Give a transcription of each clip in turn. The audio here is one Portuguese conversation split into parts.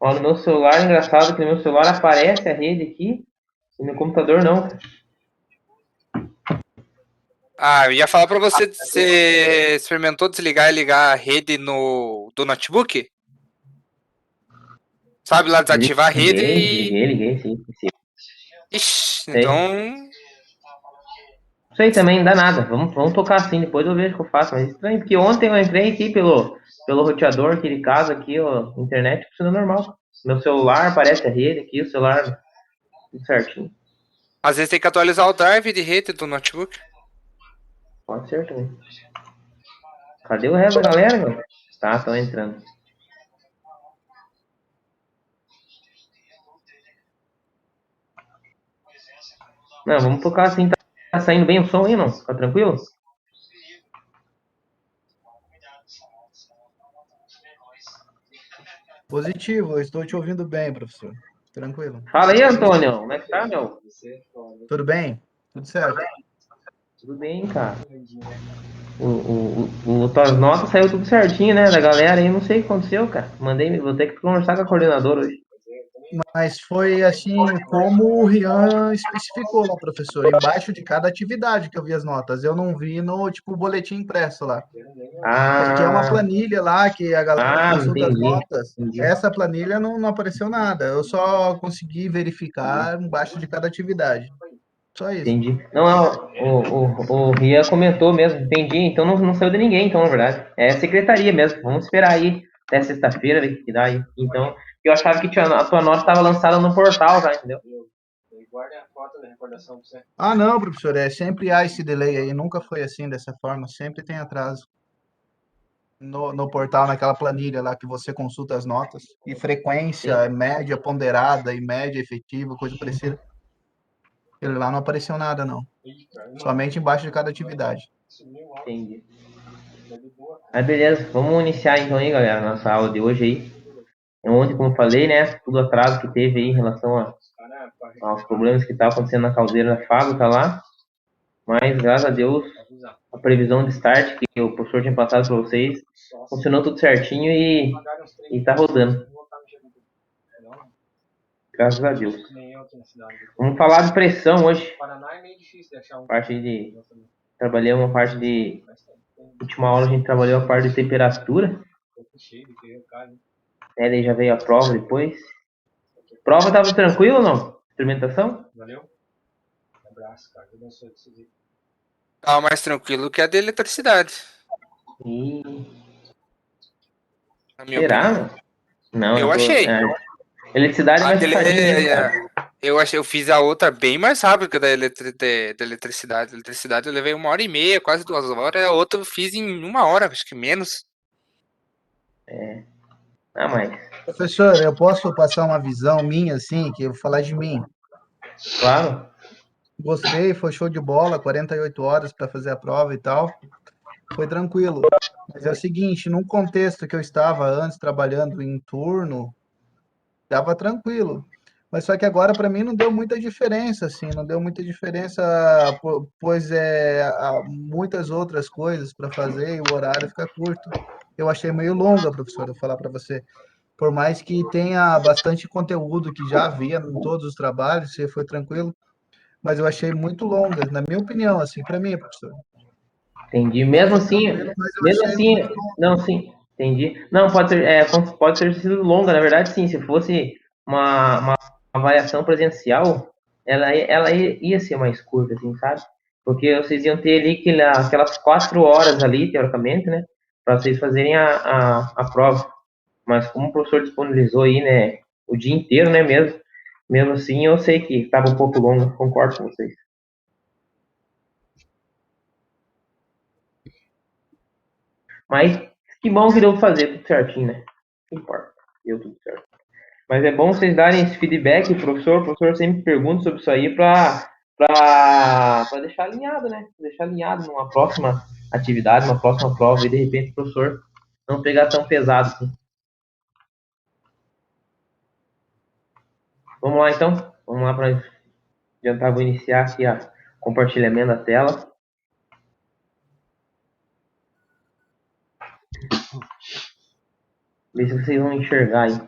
Ó, no meu celular, engraçado que no meu celular aparece a rede aqui, e no computador não. Ah, eu ia falar pra você, você experimentou desligar e ligar a rede do notebook? Sabe lá, desativar a rede Desliguei, e... desliguei, sim, sim. Ixi, Sei. então... Isso aí também não dá nada. Vamos tocar assim, depois eu vejo o que eu faço. Mas estranho, porque ontem eu entrei aqui pelo roteador aqui de casa, aqui, ó, internet funciona normal. Meu celular aparece a rede aqui, o celular tudo certinho. Às vezes tem que atualizar o drive de rede do notebook. Pode ser também. Cadê o resto da galera, meu? Tá, estão entrando. Não, vamos tocar assim, tá saindo bem o som aí, não? Tá tranquilo? Positivo, eu estou te ouvindo bem, professor. Tranquilo. Fala aí, Antônio. Como é que tá, meu? Tudo bem? Tudo certo. Tudo bem, cara. Tuas notas saiu tudo certinho, né? Da galera aí, não sei o que aconteceu, cara. Mandei, vou ter que conversar com a coordenadora hoje. Mas foi assim como o Rian especificou lá, professor, embaixo de cada atividade que eu vi as notas. Eu não vi no tipo boletim impresso lá. Porque é uma Ah, planilha lá que a galera consulta as entendi. notas. Entendi. Essa planilha não apareceu nada. Eu só consegui verificar embaixo de cada atividade. Só isso. Entendi. Não, o Rian comentou mesmo, entendi. Então não saiu de ninguém, então, na verdade. É secretaria mesmo. Vamos esperar aí até sexta-feira, ver o que dá aí. Então, eu achava que a tua nota estava lançada no portal já, entendeu? Ah, não, professor, sempre há esse delay aí. Nunca foi assim dessa forma. Sempre tem atraso. No portal, naquela planilha lá que você consulta as notas, e frequência, Sim, média ponderada e média efetiva, coisa parecida. Ele lá não apareceu nada, não. Somente embaixo de cada atividade. entendi. Mas beleza, vamos iniciar então aí, galera, nossa aula de hoje aí. Ontem, como falei, né, tudo atraso que teve aí em relação aos problemas que estavam acontecendo na caldeira da fábrica lá. Mas, graças a Deus, a previsão de start que o professor tinha passado para vocês funcionou tudo certinho e tá rodando. Graças a Deus. Vamos falar de pressão hoje. Parte de. Trabalhei uma parte de. Última aula a gente trabalhou a parte de temperatura. Daí já veio a prova depois. Prova tava tranquilo ou não? Experimentação? Tava mais tranquilo que a de eletricidade, E na minha será, opinião. meu? Não, Eu achei. eletricidade é A mais dele, puxadinho mesmo, cara. eu achei, eu fiz a outra bem mais rápido que a da eletricidade. A eletricidade eu levei 1h30, quase 2 horas. A outra eu fiz em 1 hora, acho que menos. Ah, mas, Professor, eu posso passar uma visão minha, assim, que eu vou falar de mim. claro. Gostei, foi show de bola, 48 horas para fazer a prova e tal. Foi tranquilo. Mas é o seguinte, num contexto que eu estava antes trabalhando em turno, estava tranquilo. Mas só que agora para mim não deu muita diferença, assim, não deu muita diferença, pois há muitas outras coisas para fazer e o horário fica curto. Eu achei meio longa, professor, eu falar para você. Por mais que tenha bastante conteúdo que já havia em todos os trabalhos, se foi tranquilo, mas eu achei muito longa, na minha opinião, assim, para mim, professor. Entendi. Não foi tranquilo, mas eu Mesmo achei assim, muito longa. não, sim, entendi. Não, pode ter sido longa, na verdade, sim. Se fosse uma avaliação presencial, ela ia ser mais curta, assim, sabe? Porque vocês iam ter ali aquelas 4 horas ali, teoricamente, né? Para vocês fazerem a prova. Mas como o professor disponibilizou aí, né, o dia inteiro, né, mesmo assim, eu sei que estava um pouco longo, concordo com vocês. Mas que bom que deu pra fazer tudo certinho, né? Não importa, deu tudo certo. Mas é bom vocês darem esse feedback, professor. O professor sempre pergunta sobre isso aí para deixar alinhado, né? Deixar alinhado numa próxima atividade, numa próxima prova, e de repente o professor não pegar tão pesado assim. Vamos lá então? Vamos lá para adiantar, vou iniciar aqui a compartilhamento da tela. Ver se vocês vão enxergar aí.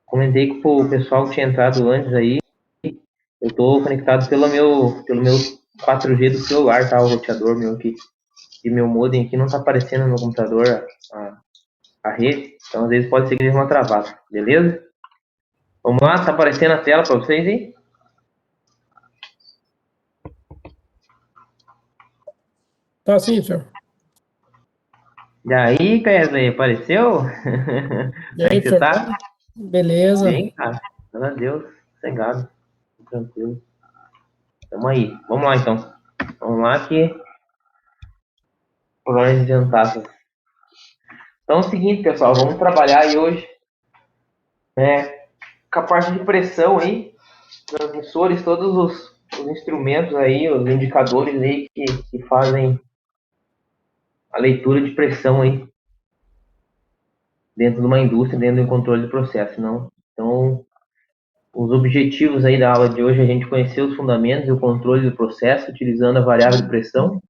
Comentei com o pessoal que tinha entrado antes aí. Eu tô conectado pelo meu 4G do celular, tá? O roteador meu aqui. E meu modem aqui não tá aparecendo no meu computador a rede. Então às vezes pode ser que eles vão travar, beleza? Vamos lá, tá aparecendo a tela pra vocês aí? Tá sim, senhor. E aí, Wesley, apareceu? E Como é aí, que você senhor? tá? Beleza. Bem, cara. Graças a Deus. Sossegado. Tranquilo. Tamo aí. Vamos lá, então. Vamos lá que... Por hora de adiantar. Então é o seguinte, pessoal. Vamos trabalhar aí hoje, né, com a parte de pressão aí. Transmissores, todos os instrumentos aí, os indicadores aí que fazem a leitura de pressão aí dentro de uma indústria, dentro do controle de processo, não? Então, os objetivos aí da aula de hoje é a gente conhecer os fundamentos e o controle do processo utilizando a variável de pressão,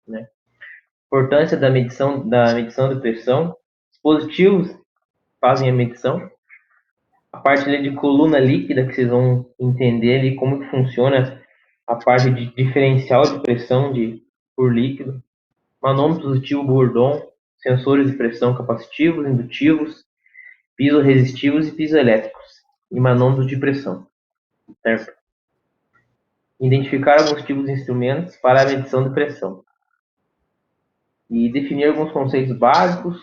né? Importância da medição de pressão, dispositivos que fazem a medição, a parte ali de coluna líquida que vocês vão entender ali como que funciona a parte de diferencial de pressão por líquido, manômetros do tipo Bourdon, sensores de pressão capacitivos, indutivos, piezoresistivos e piezoelétricos, e manômetros de pressão, certo? Identificar alguns tipos de instrumentos para a medição de pressão. E definir alguns conceitos básicos,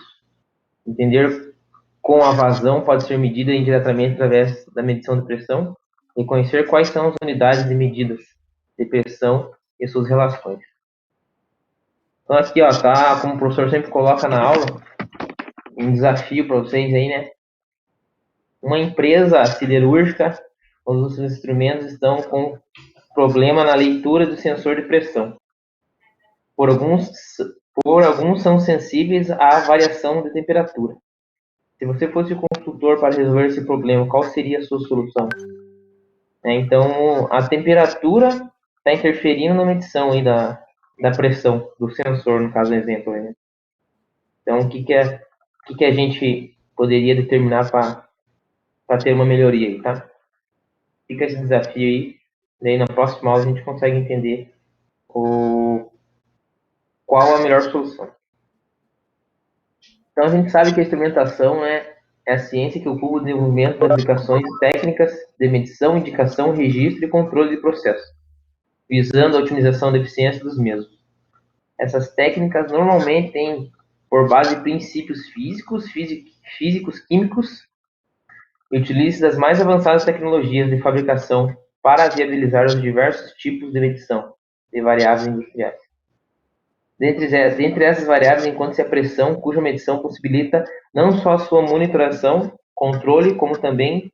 entender como a vazão pode ser medida indiretamente através da medição de pressão, e conhecer quais são as unidades de medidas de pressão e suas relações. Então aqui, ó, tá, como o professor sempre coloca na aula, um desafio para vocês aí, né? Uma empresa siderúrgica, os seus instrumentos estão com problema na leitura do sensor de pressão. Por alguns são sensíveis à variação de temperatura. Se você fosse o consultor para resolver esse problema, qual seria a sua solução? Então, a temperatura está interferindo na medição aí da pressão do sensor, no caso do exemplo. Né? Então, o que a gente poderia determinar para ter uma melhoria aí, tá? Fica esse desafio aí. Daí, na próxima aula, a gente consegue entender qual a melhor solução. Então, a gente sabe que a instrumentação, né, é a ciência que ocupa o desenvolvimento das aplicações técnicas de medição, indicação, registro e controle de processo, visando a otimização da eficiência dos mesmos. Essas técnicas normalmente têm por base princípios físicos, químicos e utilizam as mais avançadas tecnologias de fabricação para viabilizar os diversos tipos de medição de variáveis industriais. Dentre essas variáveis, encontra-se a pressão, cuja medição possibilita não só a sua monitoração, controle, como também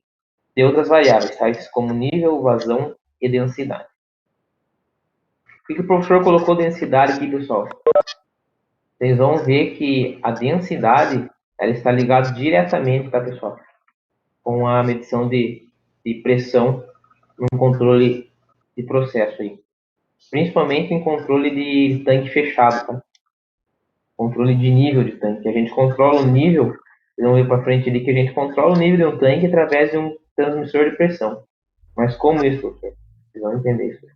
de outras variáveis, tais como nível, vazão e densidade. Por que o professor colocou densidade aqui, pessoal? Vocês vão ver que a densidade ela está ligada diretamente, tá, pessoal? Com a medição de pressão no controle de processo aí. Principalmente em controle de tanque fechado, tá? Controle de nível de tanque. A gente controla o nível, vocês vão ver para frente ali que a gente controla o nível de um tanque através de um transmissor de pressão. Mas como isso, professor? Vocês vão entender isso.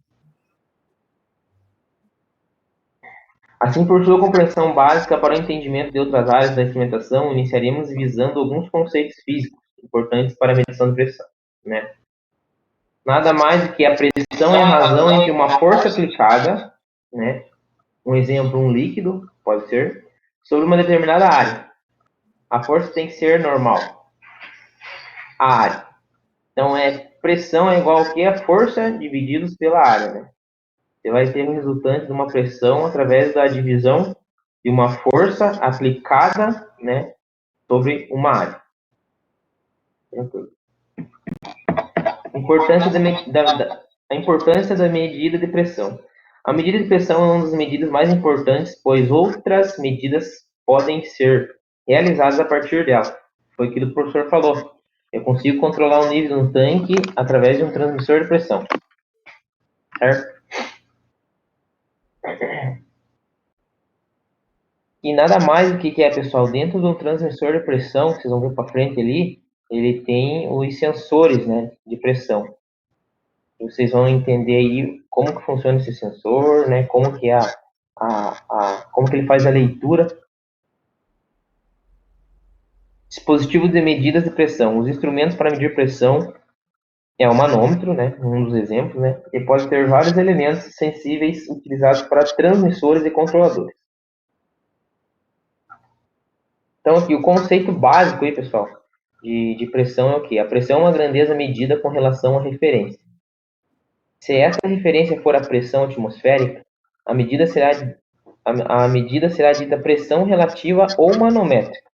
Assim, por sua compreensão básica para o entendimento de outras áreas da instrumentação, iniciaremos visando alguns conceitos físicos importantes para a medição de pressão, né? Nada mais do que a pressão é a razão entre uma força aplicada, né? Um exemplo, um líquido, pode ser, sobre uma determinada área. A força tem que ser normal. A área. Então, pressão é igual ao que? A força divididos pela área, né? Você vai ter um resultante de uma pressão através da divisão de uma força aplicada, né, sobre uma área. A importância da medida de pressão. A medida de pressão é uma das medidas mais importantes, pois outras medidas podem ser realizadas a partir dela. Foi aquilo que o professor falou. Eu consigo controlar o nível no tanque através de um transmissor de pressão. Certo? E nada mais do que é, pessoal, dentro do transmissor de pressão, que vocês vão ver para frente ali, ele tem os sensores, né, de pressão. Vocês vão entender aí como que funciona esse sensor, né, como que como que ele faz a leitura. Dispositivos de medidas de pressão. Os instrumentos para medir pressão é o manômetro, né, um dos exemplos, né, e pode ter vários elementos sensíveis utilizados para transmissores e controladores. Então, aqui, o conceito básico aí, pessoal, de pressão é o quê? A pressão é uma grandeza medida com relação à referência. Se essa referência for a pressão atmosférica, a medida será dita pressão relativa ou manométrica.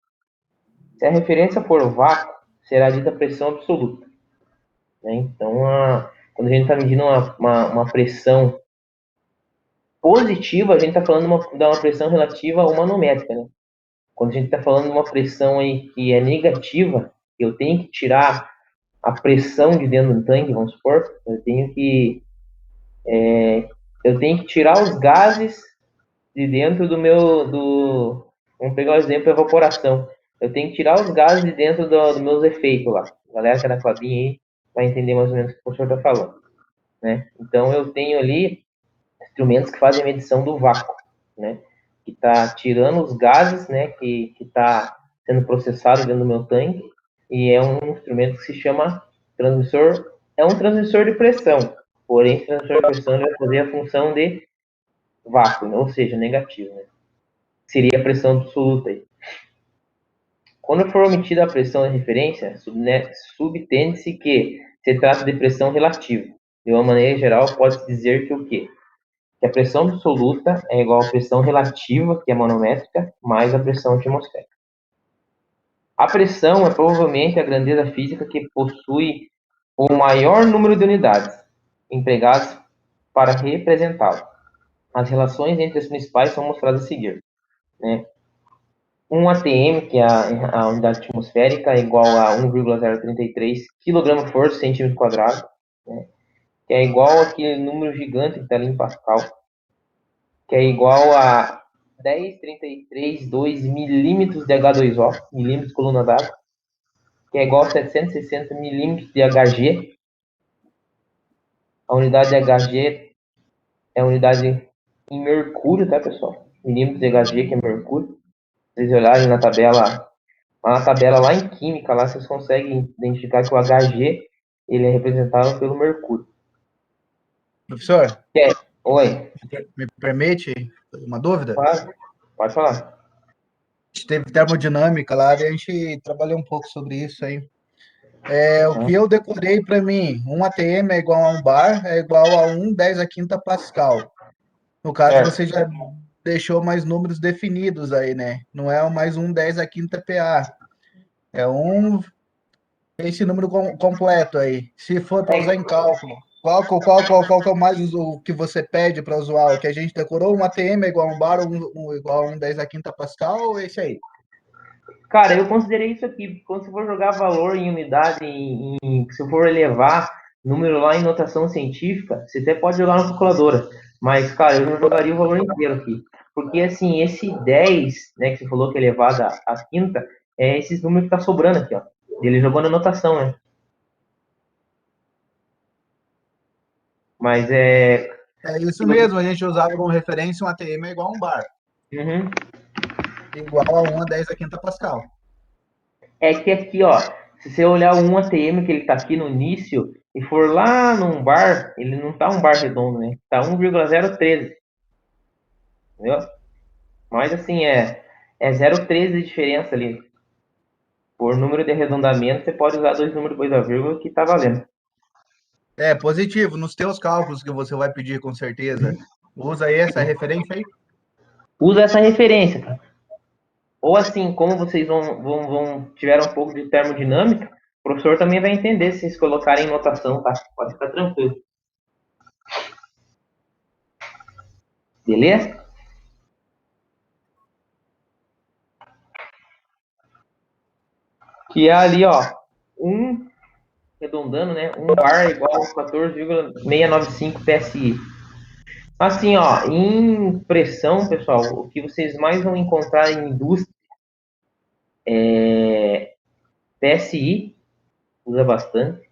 Se a referência for o vácuo, será dita pressão absoluta. Né? Então, quando a gente está medindo uma pressão positiva, a gente está falando de uma pressão relativa ou manométrica. Né? Quando a gente está falando de uma pressão aí que é negativa, eu tenho que tirar a pressão de dentro do tanque, vamos supor, eu tenho que tirar os gases de dentro vamos pegar o exemplo da evaporação. Eu tenho que tirar os gases de dentro dos meus efeitos lá. A galera que é da Clabinha aí vai entender mais ou menos o que o professor está falando. Né? Então, eu tenho ali instrumentos que fazem a medição do vácuo, né? Que está tirando os gases, né? Que está sendo processado dentro do meu tanque, e é um instrumento que se chama transmissor, é um transmissor de pressão, porém, esse transmissor de pressão ele vai fazer a função de vácuo, né? Ou seja, negativo, né? Seria a pressão absoluta aí. Quando for omitida a pressão de referência, subtende-se que se trata de pressão relativa. De uma maneira geral, pode-se dizer que o quê? Que a pressão absoluta é igual à pressão relativa, que é manométrica, mais a pressão atmosférica. A pressão é provavelmente a grandeza física que possui o maior número de unidades empregadas para representá-la. As relações entre as principais são mostradas a seguir. Né? 1 atm, que é a unidade atmosférica, é igual a 1,033 kg/cm², né? Que é igual àquele número gigante que está ali em Pascal, que é igual a 10,33,2 milímetros de H2O, milímetros coluna d'água, que é igual a 760 milímetros de Hg. A unidade de Hg é a unidade em mercúrio, tá, pessoal? Milímetros de Hg, que é mercúrio. Se vocês olharem na tabela lá em química, lá vocês conseguem identificar que o Hg ele é representado pelo mercúrio. Professor, Oi. me permite uma dúvida? Claro. Pode falar. A gente teve termodinâmica lá, e a gente trabalhou um pouco sobre isso aí. O que eu decorei para mim, 1 atm é igual a 1 bar, é igual a 1,10 a quinta Pascal. No caso, você já deixou mais números definidos aí, né? Não é mais 1,10 a quinta PA. É esse número completo aí. Se for para usar em cálculo, qual que é o mais o que você pede para usar? O que a gente decorou, 1 atm é igual a 1 bar, igual a 1,10 a quinta Pascal, ou esse aí? Cara, eu considerei isso aqui. Quando você for jogar valor em unidade, se for elevar número lá em notação científica, você até pode jogar na calculadora. Mas, cara, eu não jogaria o valor inteiro aqui. Porque, assim, esse 10, né, que você falou que é elevado à quinta, é esses números que tá sobrando aqui, ó. Ele jogou na notação, né? Mas é... É isso mesmo, a gente usava como referência 1 atm é igual a 1 bar. Uhum. Igual a 1,10 a quinta Pascal. É que aqui, ó, se você olhar o 1 atm que ele tá aqui no início e for lá num bar, ele não tá um bar redondo, né? Tá 1,013. Entendeu? Mas assim, é 0,13 de diferença ali. Por número de arredondamento, você pode usar dois números depois da vírgula que tá valendo. É positivo, nos teus cálculos que você vai pedir com certeza. Usa aí essa referência aí. Usa essa referência, cara. Ou assim, como vocês tiveram um pouco de termodinâmica, o professor também vai entender se vocês colocarem em notação, tá? Pode ficar tranquilo. Beleza? Que é ali, ó, 1 arredondando, né? 1 bar é igual a 14,695 PSI. Assim, ó, em pressão, pessoal, o que vocês mais vão encontrar em indústria é PSI, usa bastante,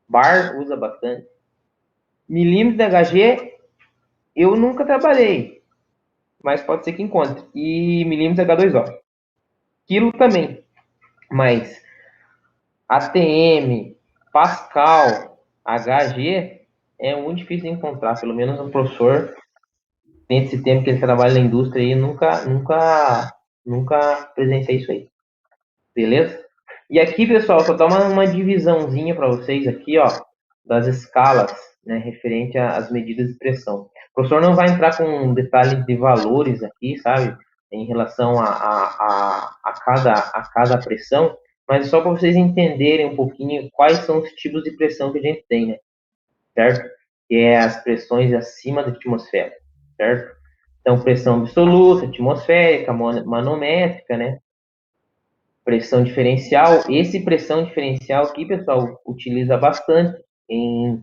bar usa bastante, milímetro de HG, eu nunca trabalhei, mas pode ser que encontre, e milímetro H2O. Quilo também, mas ATM, Pascal, HG é muito difícil de encontrar, pelo menos um professor, dentro desse tempo que ele trabalha na indústria aí, nunca presenciei isso aí. Beleza? E aqui, pessoal, só dá uma divisãozinha para vocês aqui, ó, das escalas, né, referente às medidas de pressão. O professor não vai entrar com detalhes de valores aqui, sabe, em relação a cada pressão, mas é só para vocês entenderem um pouquinho quais são os tipos de pressão que a gente tem, né, certo? Que é as pressões acima da atmosfera, certo? Então, pressão absoluta, atmosférica, manométrica, né? Pressão diferencial. Esse pressão diferencial aqui, pessoal, utiliza bastante em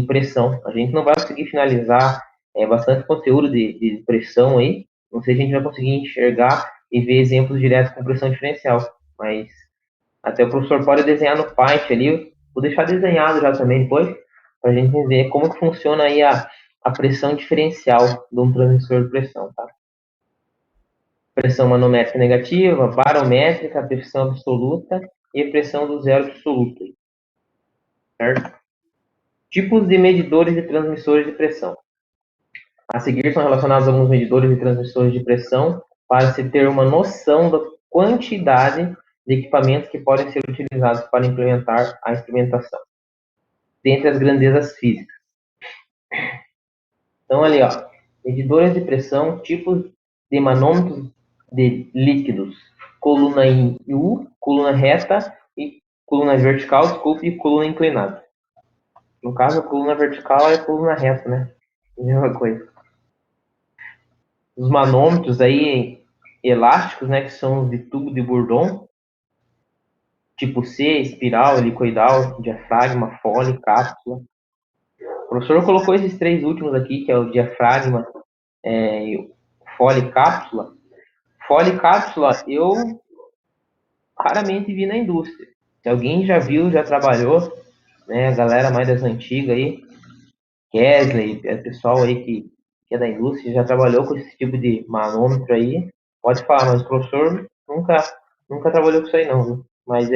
pressão. A gente não vai conseguir finalizar bastante conteúdo de pressão aí. Não sei se a gente vai conseguir enxergar e ver exemplos diretos com pressão diferencial. Mas até o professor pode desenhar no Paint ali. Vou deixar desenhado já também depois, para a gente ver como que funciona aí a pressão diferencial de um transmissor de pressão, tá? Pressão manométrica negativa, barométrica, pressão absoluta e pressão do zero absoluto. Certo? Tipos de medidores de transmissores de pressão. A seguir são relacionados alguns medidores de transmissores de pressão para se ter uma noção da quantidade de equipamentos que podem ser utilizados para implementar a instrumentação. Dentre as grandezas físicas. Então, ali, ó, medidores de pressão, tipos de manômetros de líquidos, coluna em U, coluna reta e coluna vertical, desculpe, e coluna inclinada. No caso, a coluna vertical é a coluna reta, né? Mesma coisa. Os manômetros aí elásticos, né, que são os de tubo de Bourdon, tipo C, espiral, helicoidal, diafragma, fole, cápsula. O professor colocou esses três últimos aqui, que é o diafragma, fole e cápsula. Fole e cápsula, eu raramente vi na indústria. Se alguém já viu, já trabalhou, né, a galera mais das antigas aí, Kesley, pessoal aí que é da indústria, já trabalhou com esse tipo de manômetro aí, pode falar, mas o professor nunca trabalhou com isso aí não, viu? Mas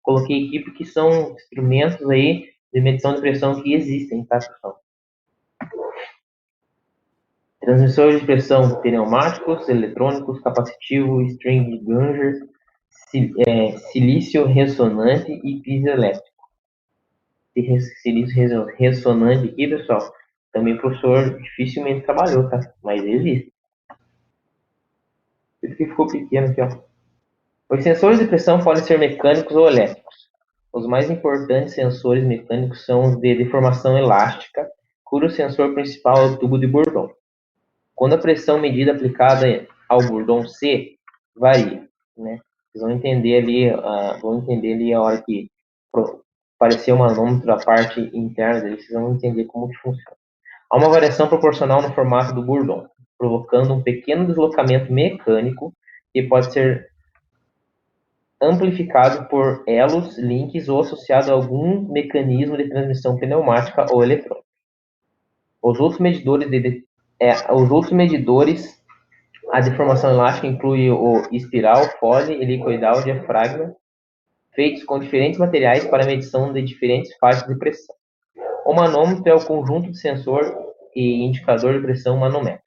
coloquei aqui porque são instrumentos aí de medição de pressão que existem, tá, pessoal? Transmissores de pressão pneumáticos, eletrônicos, capacitivo, string Ganger, silício ressonante e piezoelétrico. Silício ressonante aqui, pessoal, também o professor dificilmente trabalhou, tá? Mas existe. Isso que ficou pequeno aqui, ó. Os sensores de pressão podem ser mecânicos ou elétricos. Os mais importantes sensores mecânicos são os de deformação elástica, cujo sensor principal é o tubo de Bourdon. Quando a pressão medida aplicada ao Bourdon C varia, né? Vocês vão entender ali a hora que aparecer o manômetro da parte interna dele, vocês vão entender como que funciona. Há uma variação proporcional no formato do Bourdon, provocando um pequeno deslocamento mecânico que pode ser amplificado por elos, links ou associado a algum mecanismo de transmissão pneumática ou eletrônica. Os outros medidores, a deformação elástica inclui o espiral, fole, helicoidal, diafragma, feitos com diferentes materiais para medição de diferentes faixas de pressão. O manômetro é o conjunto de sensor e indicador de pressão manométrico.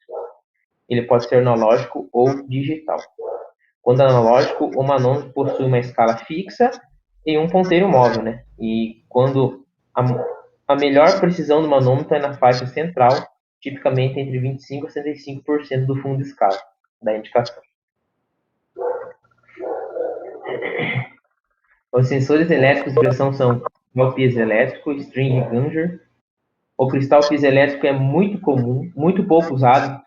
Ele pode ser analógico ou digital. Quando analógico, o manômetro possui uma escala fixa e um ponteiro móvel, né? E quando a melhor precisão do manômetro é na faixa central, tipicamente entre 25% a 65% do fundo de escala da indicação. Os sensores elétricos de pressão são o piezoelétrico, string Ganger. O cristal piezoelétrico é muito comum, muito pouco usado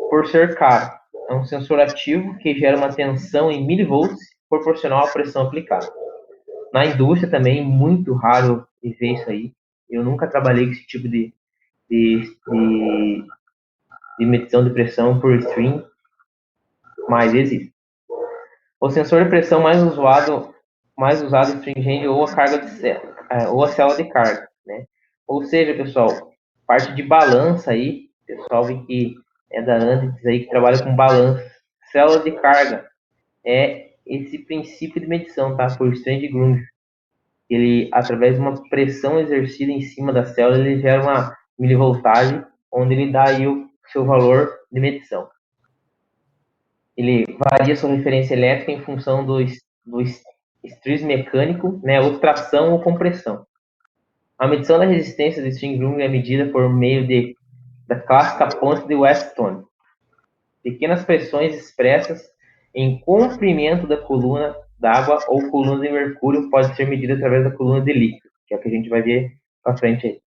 por ser caro. É um sensor ativo que gera uma tensão em milivolts proporcional à pressão aplicada. Na indústria também, muito raro de ver isso aí. Eu nunca trabalhei com esse tipo de medição de pressão por string, mas existe. O sensor de pressão mais usado stringente ou a carga ou a célula de carga, né? Ou seja, pessoal, parte de balança aí, pessoal que é da Andritz aí que trabalha com balança, célula de carga é esse princípio de medição, tá? Por Strange-Grunge. Ele, através de uma pressão exercida em cima da célula, ele gera uma milivoltagem, onde ele dá aí o seu valor de medição. Ele varia sua referência elétrica em função do estresse mecânico, né, ou tração ou compressão. A medição da resistência do string-grung é medida por meio da clássica ponte de Weston. Pequenas pressões expressas em comprimento da coluna d'água ou coluna de mercúrio pode ser medida através da coluna de líquido, que é o que a gente vai ver para frente aí.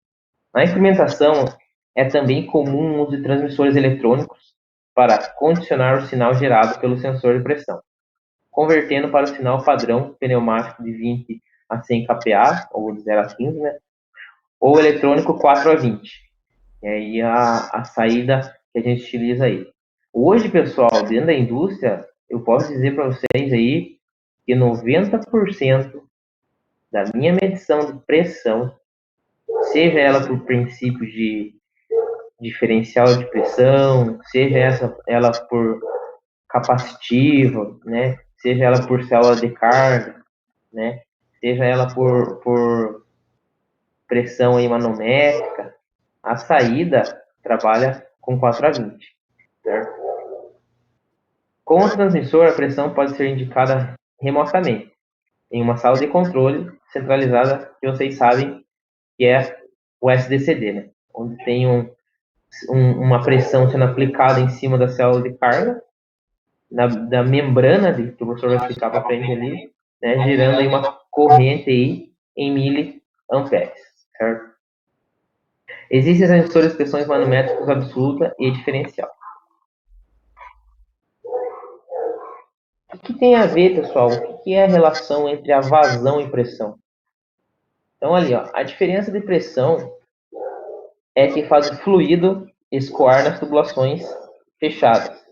Na instrumentação, é também comum o uso de transmissores eletrônicos para condicionar o sinal gerado pelo sensor de pressão, convertendo para o sinal padrão pneumático de 20 a 100 kPa, ou de 0 a 15, né? Ou eletrônico 4 a 20. E aí a saída que a gente utiliza aí. Hoje, pessoal, dentro da indústria, eu posso dizer para vocês aí que 90% da minha medição de pressão, seja ela por princípios de diferencial de pressão, seja ela por capacitiva, né? Seja ela por célula de carga, né? Seja ela por pressão aí manométrica, a saída trabalha com 4 a 20, certo? Com o transmissor, a pressão pode ser indicada remotamente, em uma sala de controle centralizada, que vocês sabem que é o SDCD, né? Onde tem uma pressão sendo aplicada em cima da célula de carga, da membrana, que o professor vai explicar para frente ali, né, gerando aí uma corrente aí em miliamperes, certo? Existem sensores de pressões manométricas absoluta e diferencial. O que tem a ver, pessoal? O que é a relação entre a vazão e pressão? Então, ali, ó, a diferença de pressão é que faz o fluido escoar nas tubulações fechadas,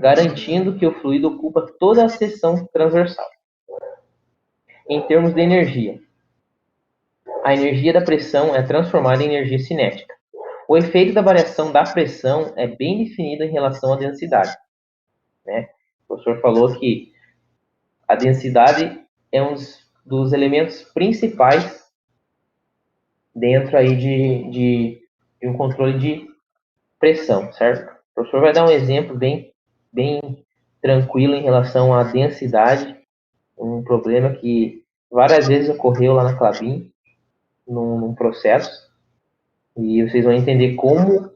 garantindo que o fluido ocupa toda a seção transversal. Em termos de energia, a energia da pressão é transformada em energia cinética. O efeito da variação da pressão é bem definido em relação à densidade, né? O professor falou que a densidade é um dos elementos principais dentro aí de um controle de pressão, certo? O professor vai dar um exemplo bem tranquilo em relação à densidade, um problema que várias vezes ocorreu lá na Klabin, num processo, e vocês vão entender como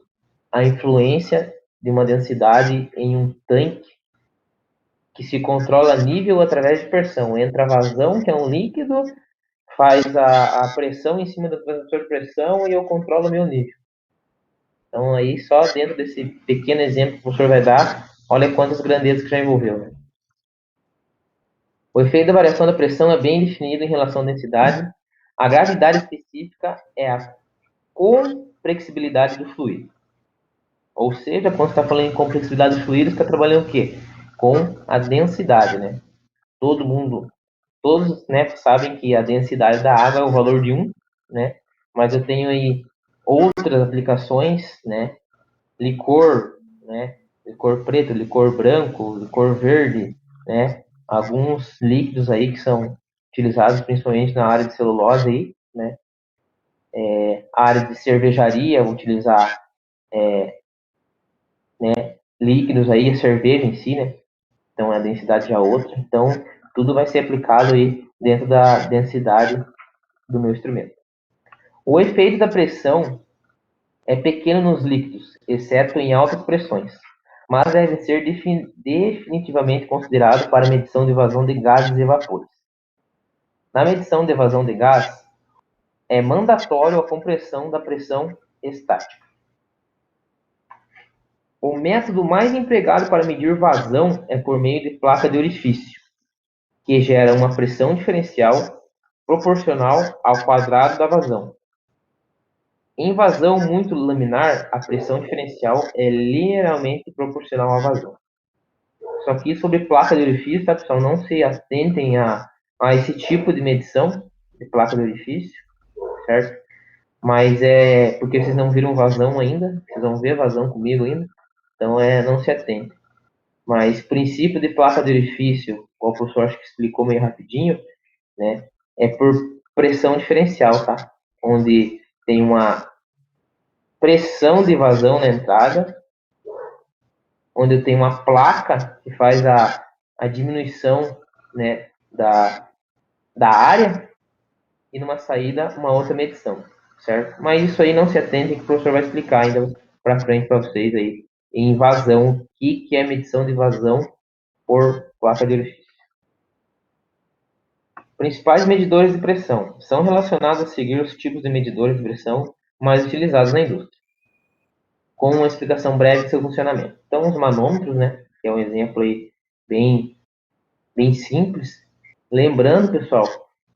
a influência de uma densidade em um tanque que se controla nível através de pressão. Entra a vazão, que é um líquido, faz a pressão em cima do transdutor de pressão e eu controlo o meu nível. Então, aí, só dentro desse pequeno exemplo que o professor vai dar, olha quantas grandezas que já envolveu, né? O efeito da variação da pressão é bem definido em relação à densidade. A gravidade específica é a complexibilidade do fluido. Ou seja, quando você está falando em complexidade do fluido, você está trabalhando o quê? Com a densidade, né? Todos, né, sabem que a densidade da água é o valor de 1, né? Mas eu tenho aí outras aplicações, né? Licor, né? Licor preto, licor branco, licor verde, né? Alguns líquidos aí que são utilizados principalmente na área de celulose aí, né? A área de cervejaria, utilizar líquidos aí, a cerveja em si, né? Então a densidade já é outra. Então tudo vai ser aplicado aí dentro da densidade do meu instrumento. O efeito da pressão é pequeno nos líquidos, exceto em altas pressões, mas deve ser definitivamente considerado para a medição de vazão de gases e vapores. Na medição de vazão de gás, é mandatório a compressão da pressão estática. O método mais empregado para medir vazão é por meio de placa de orifício. que gera uma pressão diferencial proporcional ao quadrado da vazão. Em vazão muito laminar, a pressão diferencial é linearmente proporcional à vazão. Só que sobre placa de orifício, tá, pessoal? Não se atentem a esse tipo de medição de placa de orifício, certo? Mas é porque vocês não viram vazão ainda, vocês vão ver vazão comigo ainda, então não se atentem. Mas princípio de placa de orifício, como o professor acho que explicou meio rapidinho, né? É por pressão diferencial, tá? Onde tem uma pressão de vazão na entrada, onde eu tenho uma placa que faz a diminuição, né, da área, e numa saída uma outra medição, certo? Mas isso aí não se atente, que o professor vai explicar ainda para frente para vocês aí, em vazão, o que é medição de vazão por placa de orifício. Principais medidores de pressão são relacionados a seguir os tipos de medidores de pressão mais utilizados na indústria, com uma explicação breve de seu funcionamento. Então, os manômetros, né, que é um exemplo aí bem simples. Lembrando, pessoal,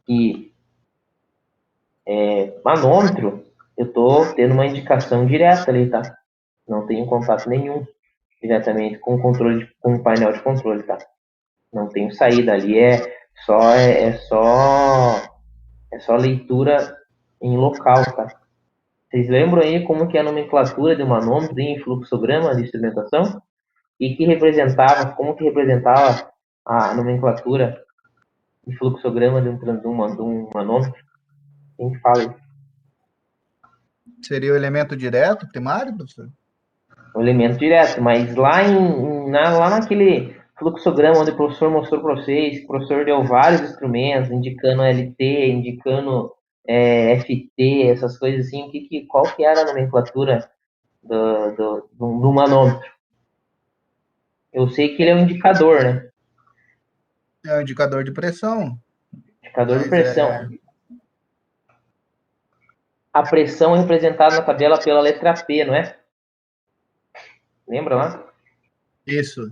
que manômetro, eu estou tendo uma indicação direta ali, tá? Não tenho contato nenhum diretamente com o painel de controle, tá? Não tenho saída ali, é só leitura em local, tá? Vocês lembram aí como que é a nomenclatura de manômetro em fluxograma de instrumentação? E como que representava a nomenclatura de fluxograma de um manômetro? Quem que fala isso? Seria o elemento direto, primário, professor? O elemento direto, mas lá naquele fluxograma onde o professor mostrou para vocês, o professor deu vários instrumentos, indicando LT, indicando FT, essas coisas assim, qual que era a nomenclatura do manômetro? Eu sei que ele é um indicador, né? É um indicador de pressão. Indicador de pressão. A pressão é representada na tabela pela letra P, não é? Lembra lá? Isso.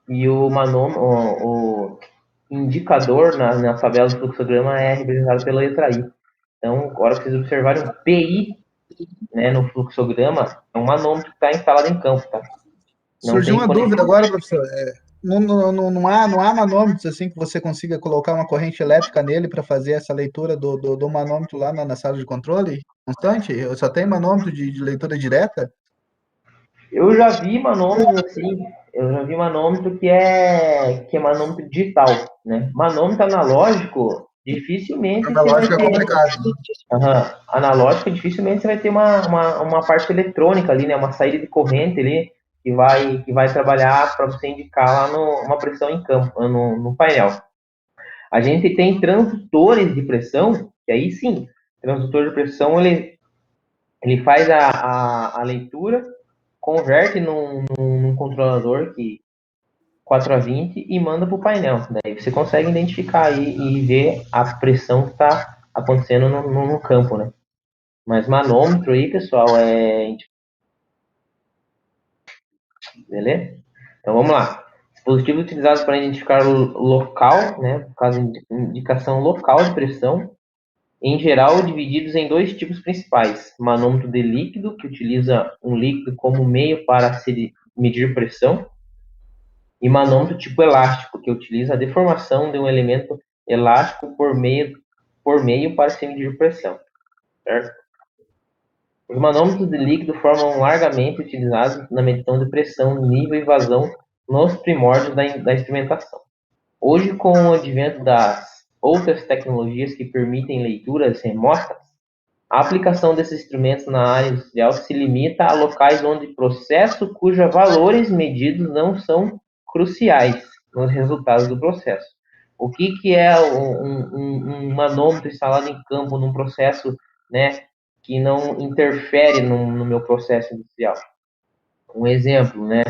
E o indicador na tabela do fluxograma é representado pela letra I. Então, agora vocês observarem um PI, né, no fluxograma, é um manômetro que está instalado em campo, tá? Surgiu uma dúvida agora, professor. Não há manômetros assim que você consiga colocar uma corrente elétrica nele para fazer essa leitura do manômetro lá na sala de controle constante? Eu só tenho manômetro de leitura direta? Eu já vi manômetros assim, que é manômetro digital, né? Manômetro analógico, dificilmente Analógico é complicado. Analógico, dificilmente você vai ter uma parte eletrônica ali, né? Uma saída de corrente ali que vai trabalhar para você indicar lá uma pressão em campo, no painel. A gente tem transdutores de pressão, que aí sim, transdutor de pressão ele faz a leitura, converte num controlador 4A20 e manda para o painel. Daí você consegue identificar aí e ver a pressão que está acontecendo no campo, né? Mas manômetro aí, pessoal, beleza? Então vamos lá. Dispositivos utilizados para identificar o local, né? No caso, indicação local de pressão, em geral divididos em dois tipos principais: manômetro de líquido, que utiliza um líquido como meio para se medir pressão, e manômetro tipo elástico, que utiliza a deformação de um elemento elástico por meio para se medir pressão, certo? Os manômetros de líquido foram largamente utilizados na medição de pressão, nível e vazão nos primórdios da instrumentação. Hoje, com o advento das outras tecnologias que permitem leituras remotas, a aplicação desses instrumentos na área industrial se limita a locais onde processo cujos valores medidos não são cruciais nos resultados do processo. O que é um manômetro instalado em campo num processo, né, que não interfere no meu processo industrial? Um exemplo, né?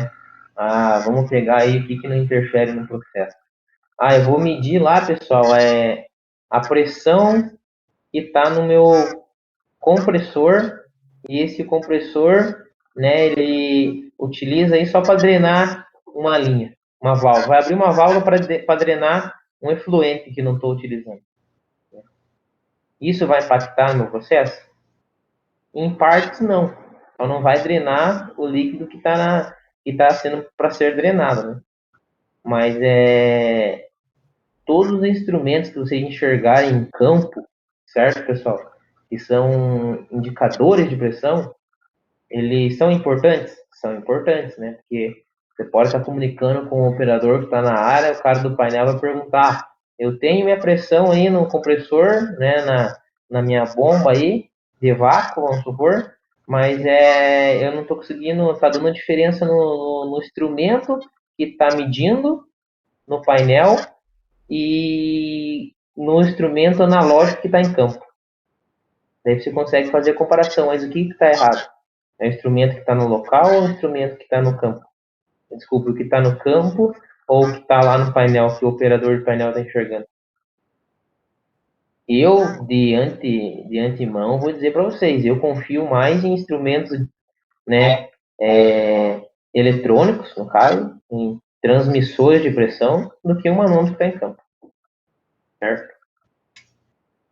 Vamos pegar aí o que não interfere no processo. Eu vou medir lá, pessoal, a pressão que está no meu compressor, e esse compressor, né, ele utiliza aí só para drenar uma linha, uma válvula. Vai abrir uma válvula para drenar um efluente que não estou utilizando. Isso vai impactar no meu processo? Em partes, não. Então, não vai drenar o líquido que está sendo para ser drenado, né? Mas todos os instrumentos que vocês enxergarem em campo, certo, pessoal? Que são indicadores de pressão, eles são importantes? São importantes, né? Porque você pode estar comunicando com o operador que está na área, o cara do painel vai perguntar: eu tenho minha pressão aí no compressor, né, na minha bomba aí, de vácuo, vamos supor, mas eu não estou conseguindo, está dando diferença no instrumento que está medindo, no painel, e no instrumento analógico que está em campo. Daí você consegue fazer a comparação, mas o que está errado? É o instrumento que está no local ou o instrumento que está no campo? Desculpa, o que está no campo ou o que está lá no painel, que o operador de painel está enxergando? Eu, de antemão, vou dizer para vocês, eu confio mais em instrumentos, né, eletrônicos, no caso, em transmissores de pressão, do que um manômetro que está em campo. Certo?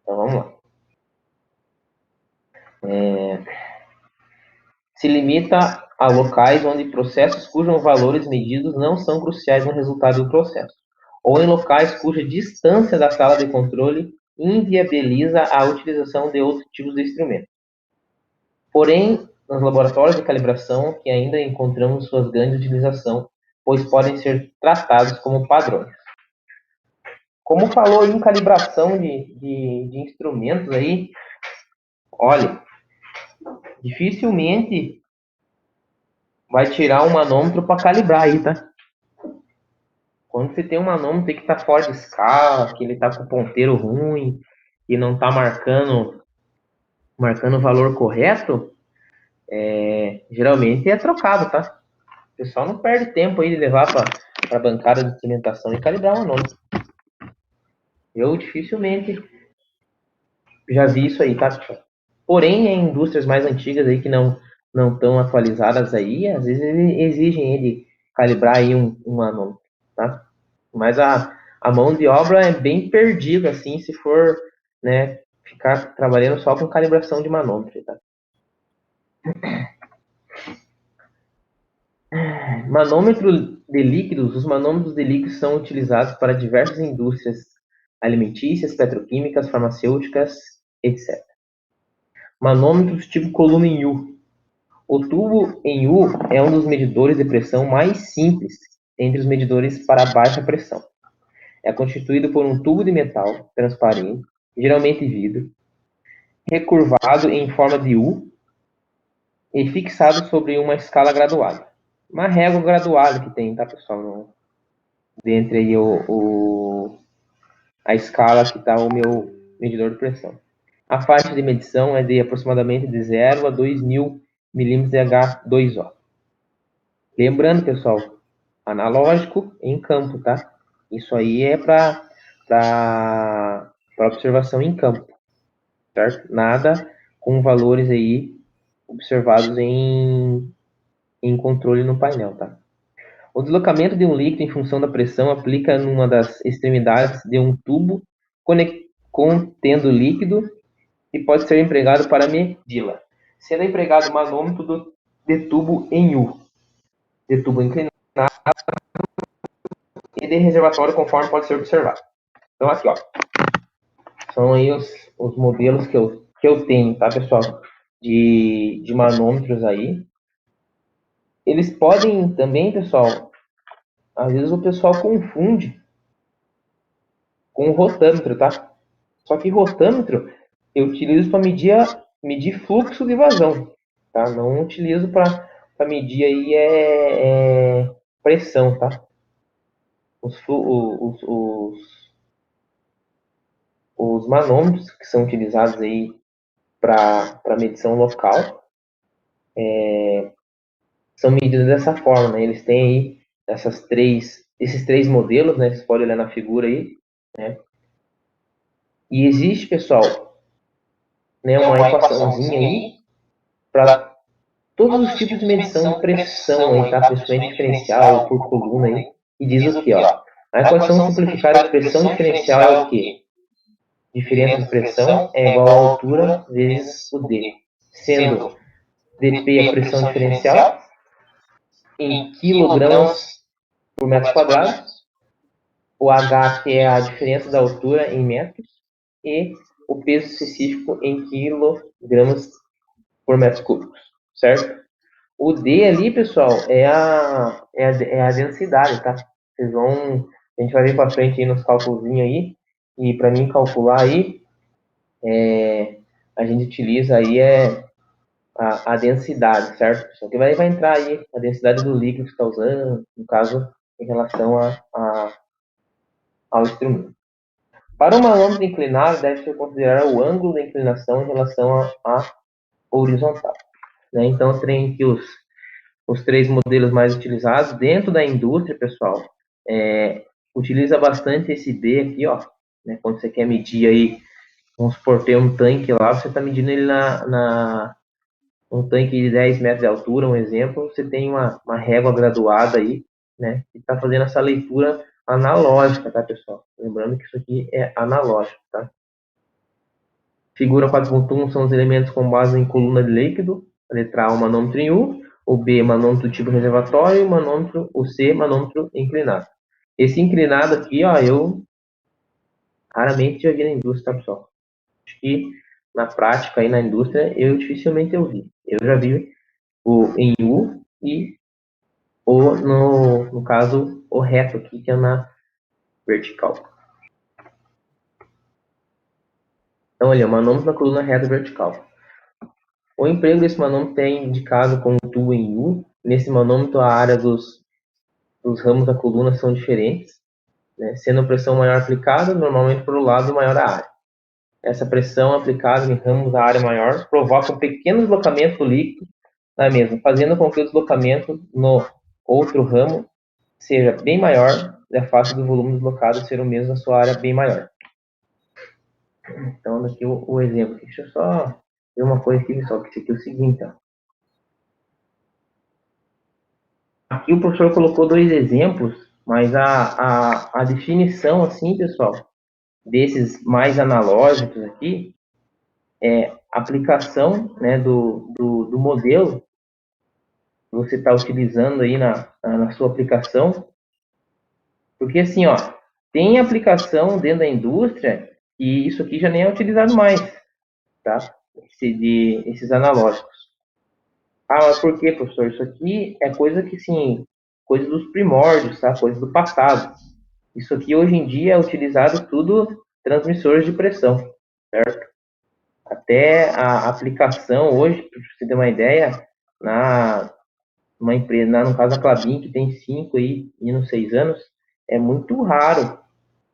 Então, vamos lá. Se limita a locais onde processos cujos valores medidos não são cruciais no resultado do processo, ou em locais cuja distância da sala de controle inviabiliza a utilização de outros tipos de instrumentos. Porém, nos laboratórios de calibração que ainda encontramos suas grandes utilização, pois podem ser tratados como padrões. Como falou em calibração de instrumentos aí, olha, dificilmente vai tirar um manômetro para calibrar aí, tá? Quando você tem um manômetro que está fora de escala, que ele está com ponteiro ruim e não está marcando o valor correto, geralmente é trocado, tá? O pessoal não perde tempo aí de levar para a bancada de instrumentação e calibrar um manômetro. Eu dificilmente já vi isso aí, tá, pessoal? Porém, em indústrias mais antigas aí que não estão atualizadas aí, às vezes eles exigem ele calibrar aí um manômetro, tá? Mas a mão de obra é bem perdida, assim, se for, né, ficar trabalhando só com calibração de manômetro, tá? Manômetro de líquidos. Os manômetros de líquidos são utilizados para diversas indústrias alimentícias, petroquímicas, farmacêuticas, etc. Manômetros tipo coluna em U. O tubo em U é um dos medidores de pressão mais simples entre os medidores para baixa pressão. É constituído por um tubo de metal transparente, geralmente vidro, recurvado em forma de U e fixado sobre uma escala graduada. Uma régua graduada que tem, tá, pessoal? Dentre aí a escala que está o meu medidor de pressão. A faixa de medição é de aproximadamente de 0 a 2.000 milímetros de H2O. Lembrando, pessoal, analógico em campo, tá? Isso aí é para observação em campo, certo? Nada com valores aí observados em controle no painel, tá? O deslocamento de um líquido em função da pressão aplica numa das extremidades de um tubo contendo líquido e pode ser empregado para medi-la, sendo empregado manômetro de tubo em U, de tubo inclinado e de reservatório, conforme pode ser observado. Então, aqui, ó, são aí os modelos que eu tenho, tá, pessoal, de manômetros aí. Eles podem também, pessoal, às vezes o pessoal confunde com o rotâmetro, tá? Só que rotâmetro eu utilizo para medir fluxo de vazão, tá? Não utilizo para medir aí pressão, tá? Os manômetros que são utilizados aí para medição local são medidos dessa forma, né? Eles têm aí esses três modelos, né? Vocês podem olhar na figura aí, né? E existe, pessoal, né, uma equaçãozinha aí para todos os tipos de medição de pressão aí, tá? Principalmente diferencial por coluna aí. E diz o que, ó? A equação simplificada de pressão diferencial é o quê? Diferença de pressão é igual à altura vezes o D, sendo dP a pressão diferencial em quilogramas por metro quadrado, o H, que é a diferença da altura em metros, e o peso específico em quilogramas por metros cúbicos, certo? O D ali, pessoal, é a densidade, tá? A gente vai ver para frente aí nos cálculos aí, e para mim calcular aí, a gente utiliza aí a densidade, certo? Só que vai entrar aí a densidade do líquido que está usando, no caso, em relação ao instrumento. Para uma lâmpada inclinada, deve-se considerar o ângulo da inclinação em relação à horizontal, né? Então, tem aqui os 3 modelos mais utilizados dentro da indústria, pessoal. Utiliza bastante esse D aqui, ó, né? Quando você quer medir aí, vamos supor, ter um tanque lá, você está medindo ele um tanque de 10 metros de altura, um exemplo, você tem uma régua graduada aí, né? E está fazendo essa leitura analógica, tá, pessoal? Lembrando que isso aqui é analógico, tá? Figura 4.1 são os elementos com base em coluna de líquido. A letra A, o manômetro em U. O B, manômetro tipo reservatório. O C, manômetro inclinado. Esse inclinado aqui, ó, eu raramente já vi na indústria, tá, pessoal? Acho que na prática aí na indústria, dificilmente eu vi. Eu já vi o em U e no caso, o reto aqui, que é na vertical. Então, olha, manômetro na coluna reta vertical. O emprego desse manômetro é indicado com o tubo em U. Nesse manômetro, a área dos ramos da coluna são diferentes, né? Sendo a pressão maior aplicada, normalmente para o lado maior a área. Essa pressão aplicada em ramos da área maior provoca um pequeno deslocamento do líquido na mesma, fazendo com que o deslocamento no outro ramo seja bem maior e a face do volume deslocado ser o mesmo na sua área bem maior. Então, daqui o exemplo. Deixa eu só ver uma coisa aqui, pessoal, que isso aqui é o seguinte, ó. Aqui o professor colocou 2 exemplos, mas a definição, assim, pessoal, desses mais analógicos aqui, é aplicação, né, do modelo que você está utilizando aí na sua aplicação, porque assim, ó, tem aplicação dentro da indústria e isso aqui já nem é utilizado mais, tá? Esses analógicos. Ah, mas por quê, professor? Isso aqui é coisa que, sim, coisa dos primórdios, tá? Coisa do passado. Isso aqui, hoje em dia, é utilizado tudo transmissores de pressão, certo? Até a aplicação hoje, para você ter uma ideia, numa empresa, no caso a Klabin, que tem 5 aí, e nos 6 anos, é muito raro.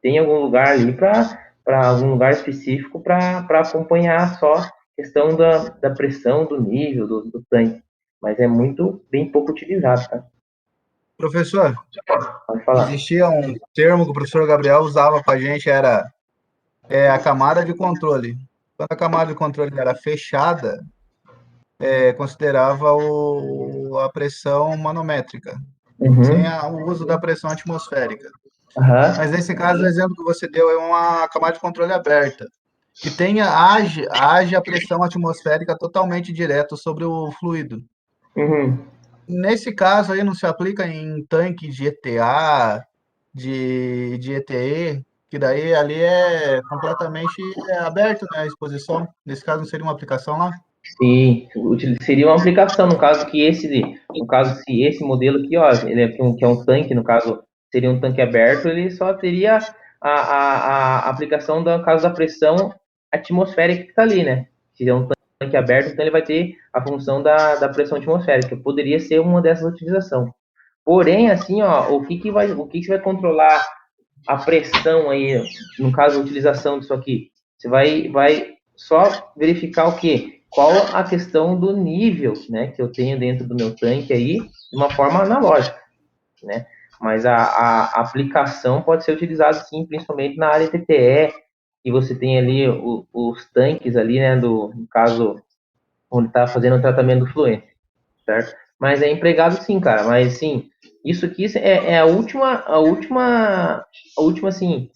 Tem algum lugar ali para algum lugar específico para acompanhar só a questão da pressão, do nível do tanque. Mas é bem pouco utilizado, tá? Professor, Pode falar. existia um termo que o professor Gabriel usava para a gente, era a camada de controle. Quando a camada de controle era fechada, considerava a pressão manométrica, sem o uso da pressão atmosférica. Uhum. Mas nesse caso, o exemplo que você deu é uma camada de controle aberta, que age a pressão atmosférica totalmente direto sobre o fluido. Uhum. Nesse caso aí não se aplica em tanques de ETA, de ETE, que daí ali é completamente aberto, né, a exposição. Nesse caso não seria uma aplicação lá? Sim, seria uma aplicação, no caso se esse modelo aqui, ó, ele que é um tanque, no caso, seria um tanque aberto, ele só teria a aplicação no caso da pressão atmosférica que está ali, né? Se é um tanque aberto, então ele vai ter a função da pressão atmosférica, poderia ser uma dessas utilizações. Porém, assim, ó, o que você vai controlar a pressão aí, no caso, a utilização disso aqui? Você vai só verificar o quê? Qual a questão do nível, né, que eu tenho dentro do meu tanque aí, de uma forma analógica, né? Mas a aplicação pode ser utilizada, sim, principalmente na área TTE, e você tem ali os tanques ali, né, no caso, onde está fazendo o tratamento do fluente, certo? Mas é empregado sim, cara. Mas sim, isso aqui é a última, assim,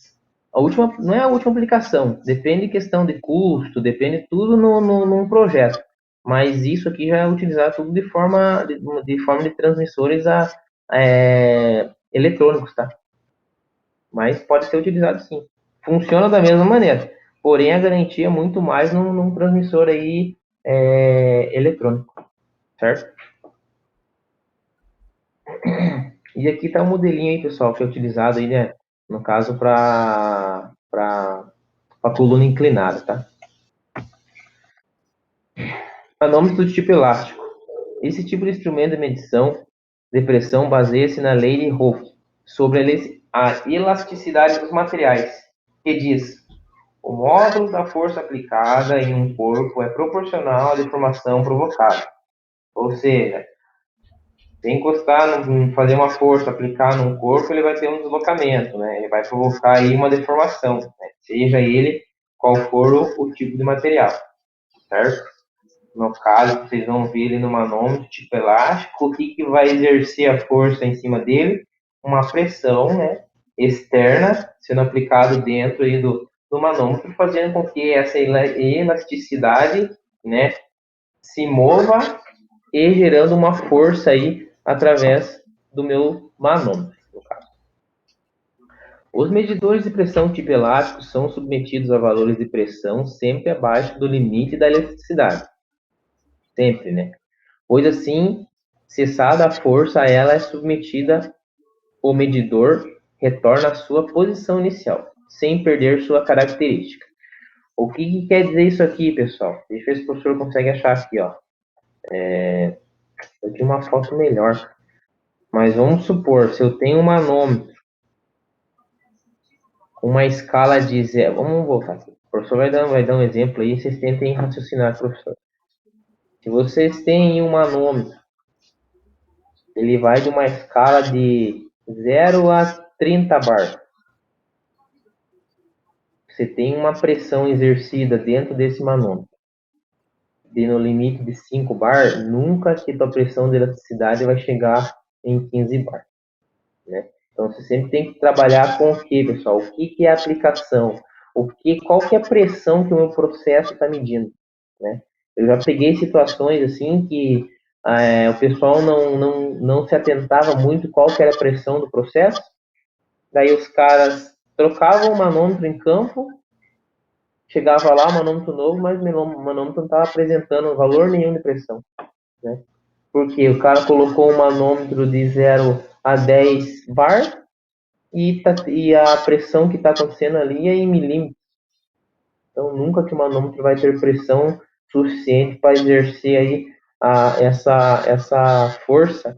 não é a última aplicação. Depende de questão de custo, depende tudo num projeto. Mas isso aqui já é utilizado tudo de forma de transmissores eletrônicos, tá? Mas pode ser utilizado sim. Funciona da mesma maneira. Porém, a garantia é muito mais num transmissor aí eletrônico, certo? E aqui está o modelinho aí, pessoal, que é utilizado aí, né? No caso, para coluna inclinada, tá? Manômetro do tipo elástico. Esse tipo de instrumento de medição de pressão baseia-se na lei de Hooke sobre a elasticidade dos materiais, que diz: o módulo da força aplicada em um corpo é proporcional à deformação provocada. Ou seja, se encostar, fazer uma força, aplicar num corpo, ele vai ter um deslocamento, né? Ele vai provocar aí uma deformação, né? Seja ele qual for o tipo de material, certo? No caso, vocês vão ver ele no manômetro tipo elástico, o que vai exercer a força em cima dele? Uma pressão, né, externa sendo aplicado dentro aí do manômetro, fazendo com que essa elasticidade, né, se mova e gerando uma força aí através do meu manômetro, no caso. Os medidores de pressão tipo elástico são submetidos a valores de pressão sempre abaixo do limite da elasticidade. Sempre, né? Pois assim, cessada a força, a ela é submetida, o medidor retorna à sua posição inicial, sem perder sua característica. O que quer dizer isso aqui, pessoal? Deixa eu ver se o professor consegue achar aqui, ó. Eu tinha uma foto melhor. Mas vamos supor, se eu tenho um manômetro com uma escala de 0... Vamos voltar aqui. O professor vai dar um exemplo aí, vocês tentem raciocinar, professor. Se vocês têm um manômetro, ele vai de uma escala de 0 a 30 bar. Você tem uma pressão exercida dentro desse manômetro. E no limite de 5 bar, nunca que a tua pressão de elasticidade vai chegar em 15 bar, né? Então, você sempre tem que trabalhar com o que, pessoal? O que é a aplicação? Qual que é a pressão que o meu processo está medindo, né? Eu já peguei situações assim que o pessoal não se atentava muito qual que era a pressão do processo. Daí os caras trocavam o manômetro em campo, chegava lá, manômetro novo, mas o manômetro não estava apresentando valor nenhum de pressão, né? Porque o cara colocou um manômetro de 0 a 10 bar e a pressão que está acontecendo ali é em milímetros. Então, nunca que o manômetro vai ter pressão suficiente para exercer aí essa força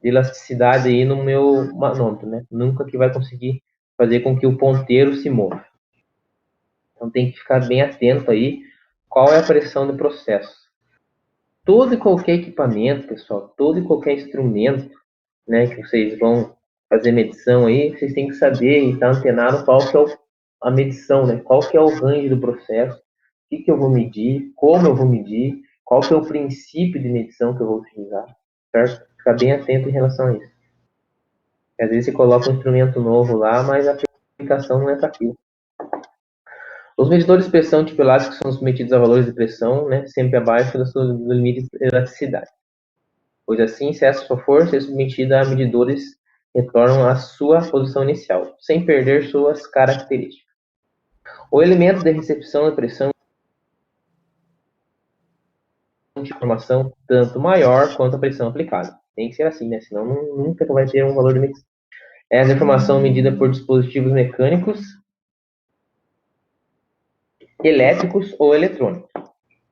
de elasticidade aí no meu manômetro, né? Nunca que vai conseguir fazer com que o ponteiro se mova. Então, tem que ficar bem atento aí qual é a pressão do processo. Todo e qualquer equipamento, pessoal, todo e qualquer instrumento, né, que vocês vão fazer medição aí, vocês têm que saber e estar antenado qual que é a medição, né? Qual que é o range do processo, o que eu vou medir, como eu vou medir, qual que é o princípio de medição que eu vou utilizar, certo? Ficar bem atento em relação a isso. Às vezes você coloca um instrumento novo lá, mas a aplicação não é para aquilo. Os medidores de pressão tipo elástico são submetidos a valores de pressão, né, sempre abaixo do limite de elasticidade. Pois assim, se essa sua força é submetida a medidores, retornam à sua posição inicial, sem perder suas características. O elemento de recepção de pressão de informação tanto maior quanto a pressão aplicada. Tem que ser assim, né? Senão nunca vai ter um valor de medição. Essa informação medida por dispositivos mecânicos, elétricos ou eletrônicos.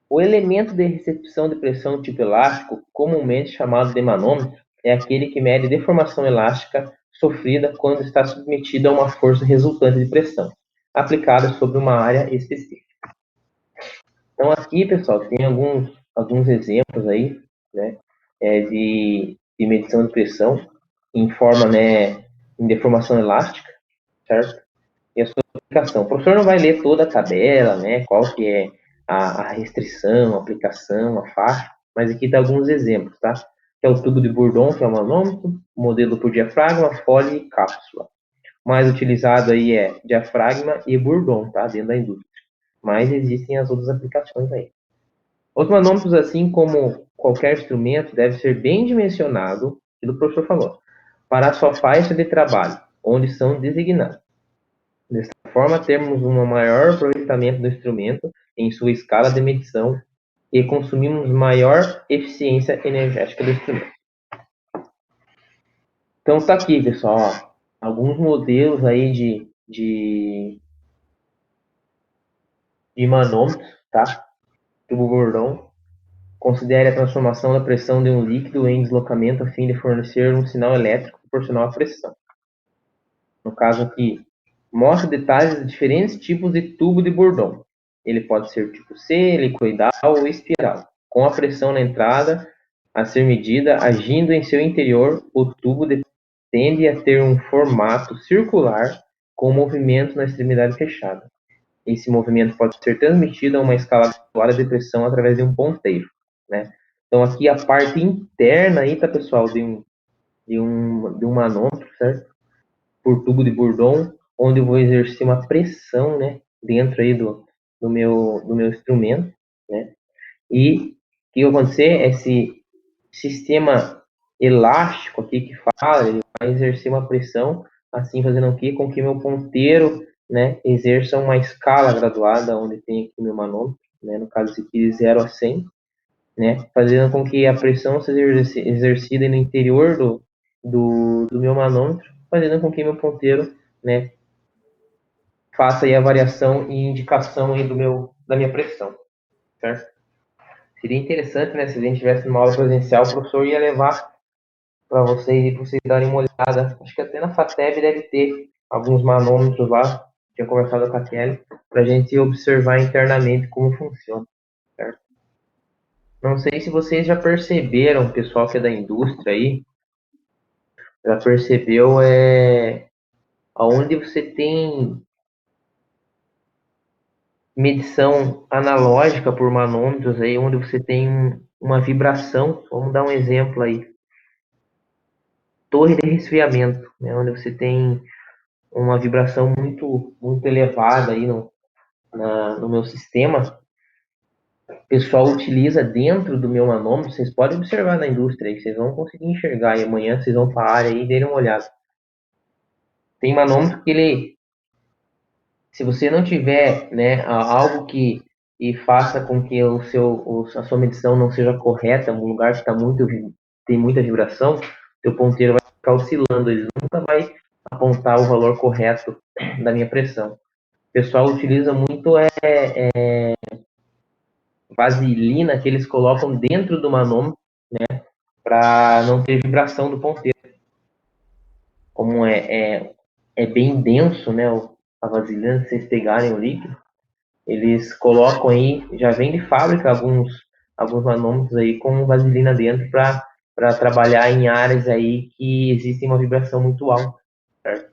O elemento de recepção de pressão tipo elástico, comumente chamado de manômetro, é aquele que mede a deformação elástica sofrida quando está submetido a uma força resultante de pressão, aplicada sobre uma área específica. Então aqui, pessoal, tem alguns exemplos aí, né, de medição de pressão em forma, né, em deformação elástica, certo? E a sua aplicação. O professor não vai ler toda a tabela, né, qual que é a restrição, a aplicação, a faixa, mas aqui está alguns exemplos, tá? que é o tubo de Bourdon, que é o manômetro, modelo por diafragma, fole e cápsula. O mais utilizado aí é diafragma e Bourdon, tá? Dentro da indústria. Mas existem as outras aplicações aí. Os manômetros, assim como qualquer instrumento, deve ser bem dimensionado, que o professor falou, para a sua faixa de trabalho, onde são designados. Dessa forma, temos um maior aproveitamento do instrumento em sua escala de medição e consumimos maior eficiência energética do instrumento. Então, está aqui, pessoal, ó, alguns modelos aí de manômetros, tá? Tubo Bourdon. Considere a transformação da pressão de um líquido em deslocamento a fim de fornecer um sinal elétrico proporcional à pressão. No caso aqui, mostra detalhes de diferentes tipos de tubo de Bourdon. Ele pode ser tipo C, helicoidal ou espiral. Com a pressão na entrada a ser medida agindo em seu interior, o tubo tende a ter um formato circular com movimento na extremidade fechada. Esse movimento pode ser transmitido a uma escala aleatória de pressão através de um ponteiro, né? Então aqui a parte interna aí, tá, pessoal, de um manômetro, certo? Por tubo de Bourdon, onde eu vou exercer uma pressão, né, dentro aí do meu instrumento, né? E o que vai acontecer? Esse sistema elástico aqui que fala, ele vai exercer uma pressão, assim fazendo aqui com que meu ponteiro, né, exerça uma escala graduada, onde tem aqui meu manômetro, né, no caso esse aqui de 0 a 100, né, fazendo com que a pressão seja exercida no interior do meu manômetro, fazendo com que meu ponteiro, né, faça aí a variação e indicação aí da minha pressão, certo? Seria interessante, né, se a gente tivesse uma aula presencial, o professor ia levar para vocês darem uma olhada. Acho que até na FATEB deve ter alguns manômetros lá, tinha conversado com a Kelly, para a gente observar internamente como funciona, certo? Não sei se vocês já perceberam, pessoal que é da indústria aí, já percebeu aonde você tem medição analógica por manômetros aí, onde você tem uma vibração. Vamos dar um exemplo aí. Torre de resfriamento, né, onde você tem uma vibração muito, muito elevada aí no meu sistema. O pessoal utiliza dentro do meu manômetro, vocês podem observar na indústria aí, vocês vão conseguir enxergar, e amanhã vocês vão para a área aí e derem uma olhada. Tem manômetro que ele, se você não tiver, né, algo que e faça com que a sua medição não seja correta, um lugar que tem muita vibração, seu ponteiro vai ficar oscilando, ele nunca vai apontar o valor correto da minha pressão. O pessoal utiliza muito vaselina que eles colocam dentro do manômetro, né, para não ter vibração do ponteiro. Como é bem denso, né, a vaselina, se vocês pegarem o líquido, eles colocam aí, já vem de fábrica alguns manômetros aí com vaselina dentro para trabalhar em áreas aí que existe uma vibração muito alta, certo?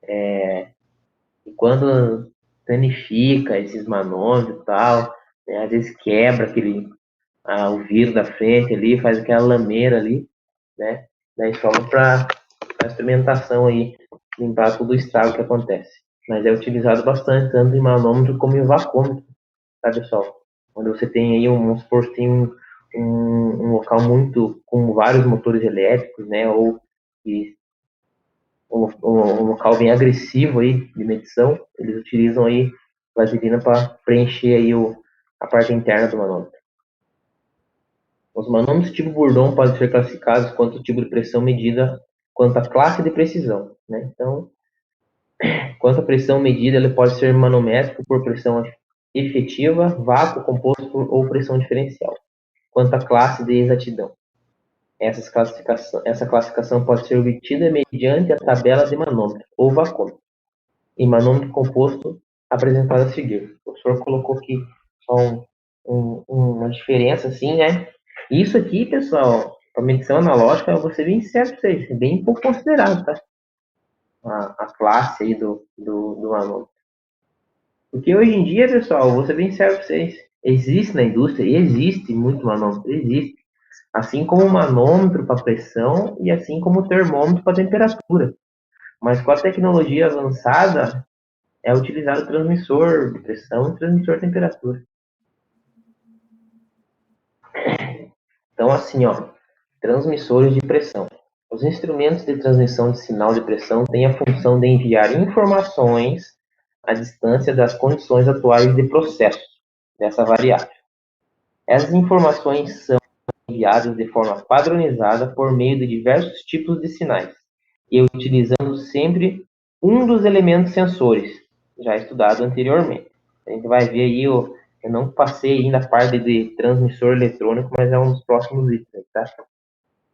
E quando danifica esses manômetros e tal, né, às vezes quebra o vidro da frente ali, faz aquela lameira ali, né? Daí sobra para a instrumentação aí, limpar todo o estrago que acontece. Mas é utilizado bastante, tanto em manômetro como em vacômetro, tá, pessoal? Onde você tem aí, vamos supor, tem um local com vários motores elétricos, né? Ou que um local bem agressivo aí de medição, eles utilizam aí vaselina para preencher aí a parte interna do manômetro. Os manômetros tipo Bourdon podem ser classificados quanto tipo de pressão medida, quanto a classe de precisão, né? Então, quanto à pressão medida, ele pode ser manométrico por pressão efetiva, vácuo composto ou pressão diferencial. Quanto à classe de exatidão, essa classificação pode ser obtida mediante a tabela de manômetro ou vacômetro e manômetro composto apresentado a seguir. O professor colocou aqui só uma diferença assim, né? Isso aqui, pessoal, a medição analógica, eu vou ser bem sincero para vocês, é bem pouco considerado, tá? A classe aí do manômetro. Porque hoje em dia, pessoal, vou ser bem sincero para vocês, existe na indústria, existe muito manômetro, existe. assim como o manômetro para pressão e assim como o termômetro para temperatura. Mas com a tecnologia avançada, é utilizado o transmissor de pressão e transmissor de temperatura. Então, assim, ó, transmissores de pressão. Os instrumentos de transmissão de sinal de pressão têm a função de enviar informações à distância das condições atuais de processo dessa variável. Essas informações são enviadas de forma padronizada por meio de diversos tipos de sinais e utilizando sempre um dos elementos sensores, já estudado anteriormente. A gente vai ver aí, eu não passei ainda a parte de transmissor eletrônico, mas é um dos próximos itens, tá?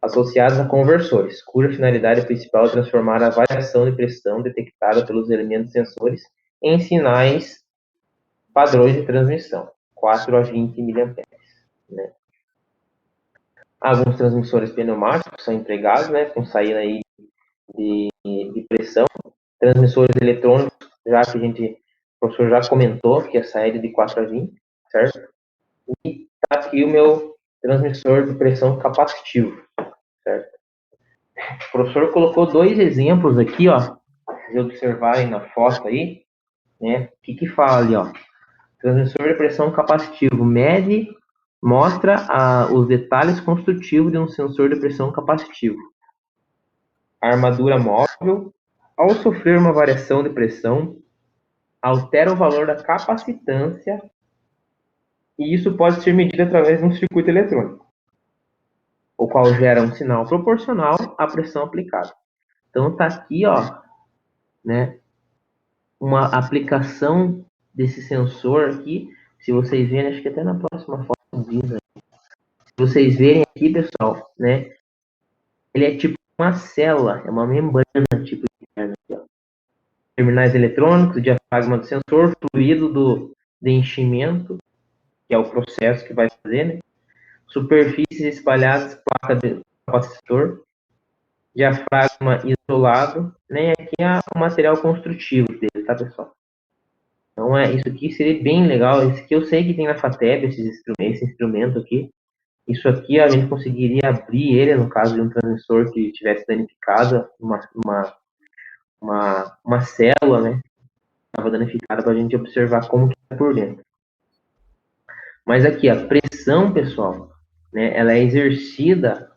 Associados a conversores, cuja finalidade principal é transformar a variação de pressão detectada pelos elementos sensores em sinais padrões de transmissão, 4 a 20 mA. Né? Alguns transmissores pneumáticos são empregados, né, com saída aí de pressão. Transmissores eletrônicos, já que o professor já comentou, que é a saída de 4 a 20, certo? E tá aqui o meu transmissor de pressão capacitivo, certo? O professor colocou 2 exemplos aqui, ó, se observarem na foto aí, né? O que fala ali, ó? Transmissor de pressão capacitivo mostra os detalhes construtivos de um sensor de pressão capacitivo. A armadura móvel, ao sofrer uma variação de pressão, altera o valor da capacitância e isso pode ser medido através de um circuito eletrônico, o qual gera um sinal proporcional à pressão aplicada. Então tá aqui, ó, né, uma aplicação desse sensor aqui. Se vocês verem, acho que até na próxima foto diz aí. Se vocês verem aqui, pessoal, né, ele é tipo uma célula, é uma membrana tipo interna aqui, ó. Terminais eletrônicos, diafragma do sensor, fluido de enchimento, que é o processo que vai fazer, né? Superfícies espalhadas, placa de capacitor, diafragma isolado, né? Aqui é o material construtivo dele, tá, pessoal? Então, isso aqui seria bem legal. Esse aqui eu sei que tem na FATEB, esse instrumento aqui. Isso aqui a gente conseguiria abrir ele, no caso de um transmissor que tivesse danificado, uma célula, né? Estava danificada para a gente observar como que é por dentro. Mas aqui, a pressão, pessoal, né, ela é exercida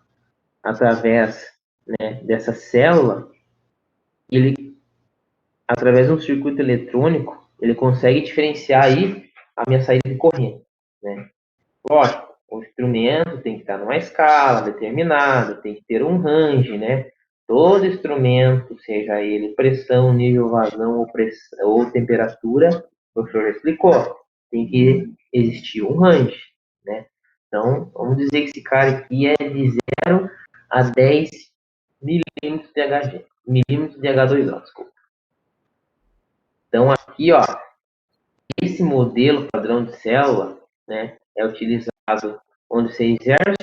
através, né, dessa célula. Ele, através de um circuito eletrônico, ele consegue diferenciar aí a minha saída de corrente, né? Lógico, o instrumento tem que estar numa escala determinada, tem que ter um range, né? Todo instrumento, seja ele pressão, nível vazão ou temperatura, o professor já explicou, tem que existir um range, né? Então, vamos dizer que esse cara aqui é de 0 a 10 milímetros de HG, milímetros de H2O, desculpa. Então, aqui, ó, esse modelo padrão de célula, né, é utilizado onde você exerce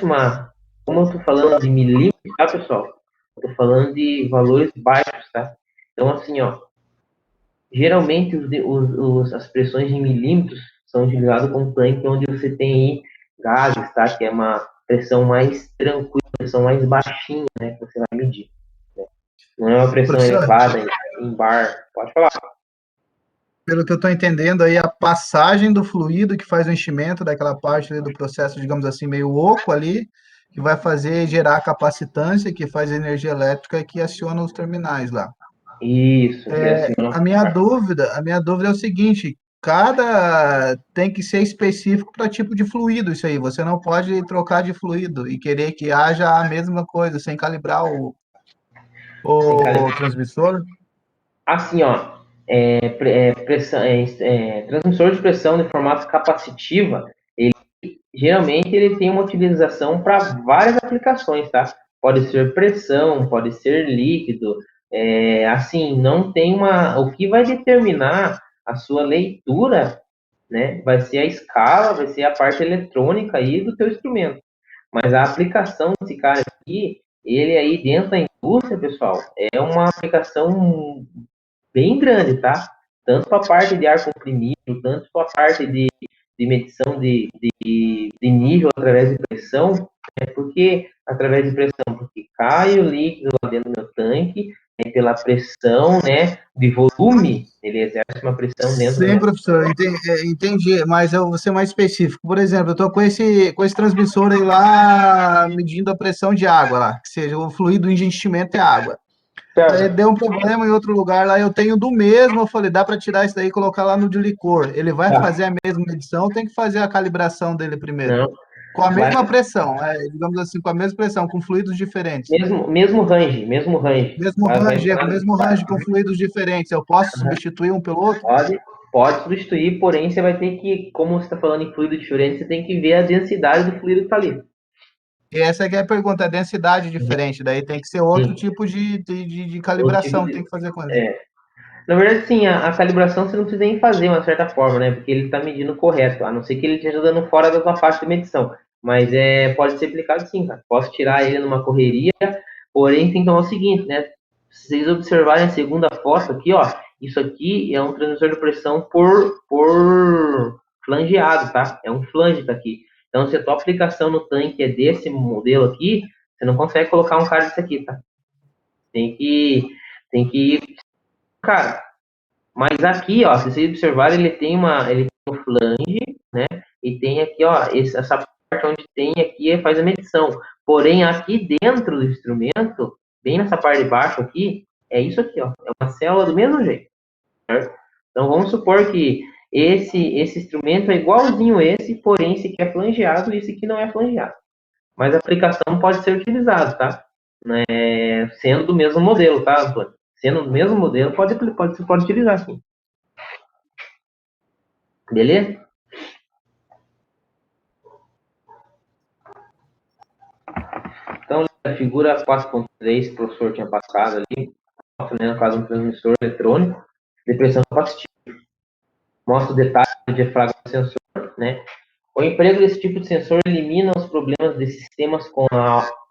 como eu estou falando de milímetros, tá, pessoal? Eu estou falando de valores baixos, tá? Então, assim, ó, geralmente as pressões em milímetros são utilizadas com tanque onde você tem aí gases, tá? Que é uma pressão mais tranquila, pressão mais baixinha, né? Que você vai medir. Né? Não é uma pressão elevada em bar. Pode falar. Pelo que eu estou entendendo aí, a passagem do fluido que faz o enchimento daquela parte ali do processo, digamos assim, meio oco ali, que vai fazer gerar a capacitância, que faz a energia elétrica e que aciona os terminais lá. Isso. A minha dúvida é o seguinte, tem que ser específico para tipo de fluido isso aí. Você não pode trocar de fluido e querer que haja a mesma coisa sem calibrar o transmissor. Assim, ó, transmissor de pressão de formato capacitiva, geralmente ele tem uma utilização para várias aplicações, tá? Pode ser pressão, pode ser líquido, assim, não tem o que vai determinar a sua leitura, né? Vai ser a escala, vai ser a parte eletrônica aí do teu instrumento. Mas a aplicação desse cara aqui, ele aí dentro da indústria, pessoal, é uma aplicação bem grande, tá? Tanto para a parte de ar comprimido, tanto para a parte de de medição de nível através de pressão, porque através de pressão, porque cai o líquido lá dentro do meu tanque, pela pressão, né, de volume, ele exerce uma pressão dentro do Sim, meu... professor, entendi, mas eu vou ser mais específico. Por exemplo, eu estou com esse transmissor aí lá, medindo a pressão de água lá, que seja, o fluido de enchimento é água. Daí deu um problema em outro lugar lá, eu tenho do mesmo, eu falei, dá para tirar isso daí e colocar lá no de licor. Ele vai fazer a mesma medição ou tem que fazer a calibração dele primeiro? Não, Com a vai, mesma pressão, digamos assim, com a mesma pressão, com fluidos diferentes. mesmo range, Mesmo vai range, com o entrar, mesmo range, com fluidos diferentes. Eu posso Aham. substituir um pelo outro? Pode substituir, porém você vai ter que, como você está falando em fluido diferente, você tem que ver a densidade do fluido que está ali. E essa aqui é a pergunta, a densidade diferente, daí tem que ser outro Sim. tipo de Outro tipo calibração que de- tem que fazer com ele. é. Na verdade, sim, a calibração você não precisa nem fazer, de uma certa forma, né? Porque ele está medindo correto, a não ser que ele esteja dando fora da sua faixa de medição. Mas pode ser aplicado sim, cara. Posso tirar ele numa correria, porém tem que tomar o seguinte, né? Se vocês observarem a segunda foto aqui, ó, isso aqui é um transmissor de pressão por flangeado, tá? É um flange tá aqui. Então, se a tua aplicação no tanque é desse modelo aqui, você não consegue colocar um cara desse aqui, tá? Tem que cara, mas aqui, ó, se vocês observarem, ele tem um flange, né? E tem aqui, ó, essa parte onde tem aqui faz a medição. Porém, aqui dentro do instrumento, bem nessa parte de baixo aqui, é isso aqui, ó. É uma célula do mesmo jeito, certo? Então, vamos supor que esse instrumento é igualzinho esse, porém, esse aqui é flangeado e esse aqui não é flangeado. Mas a aplicação pode ser utilizada, tá? Sendo do mesmo modelo, tá, Antônio? Sendo do mesmo modelo, você pode utilizar, sim. Beleza? Então, a figura 4.3, o professor tinha passado ali, mostra, né, no caso, um transmissor eletrônico de pressão capacitiva. Mostra o detalhe do diafragma do sensor, né? O emprego desse tipo de sensor elimina os problemas de sistemas com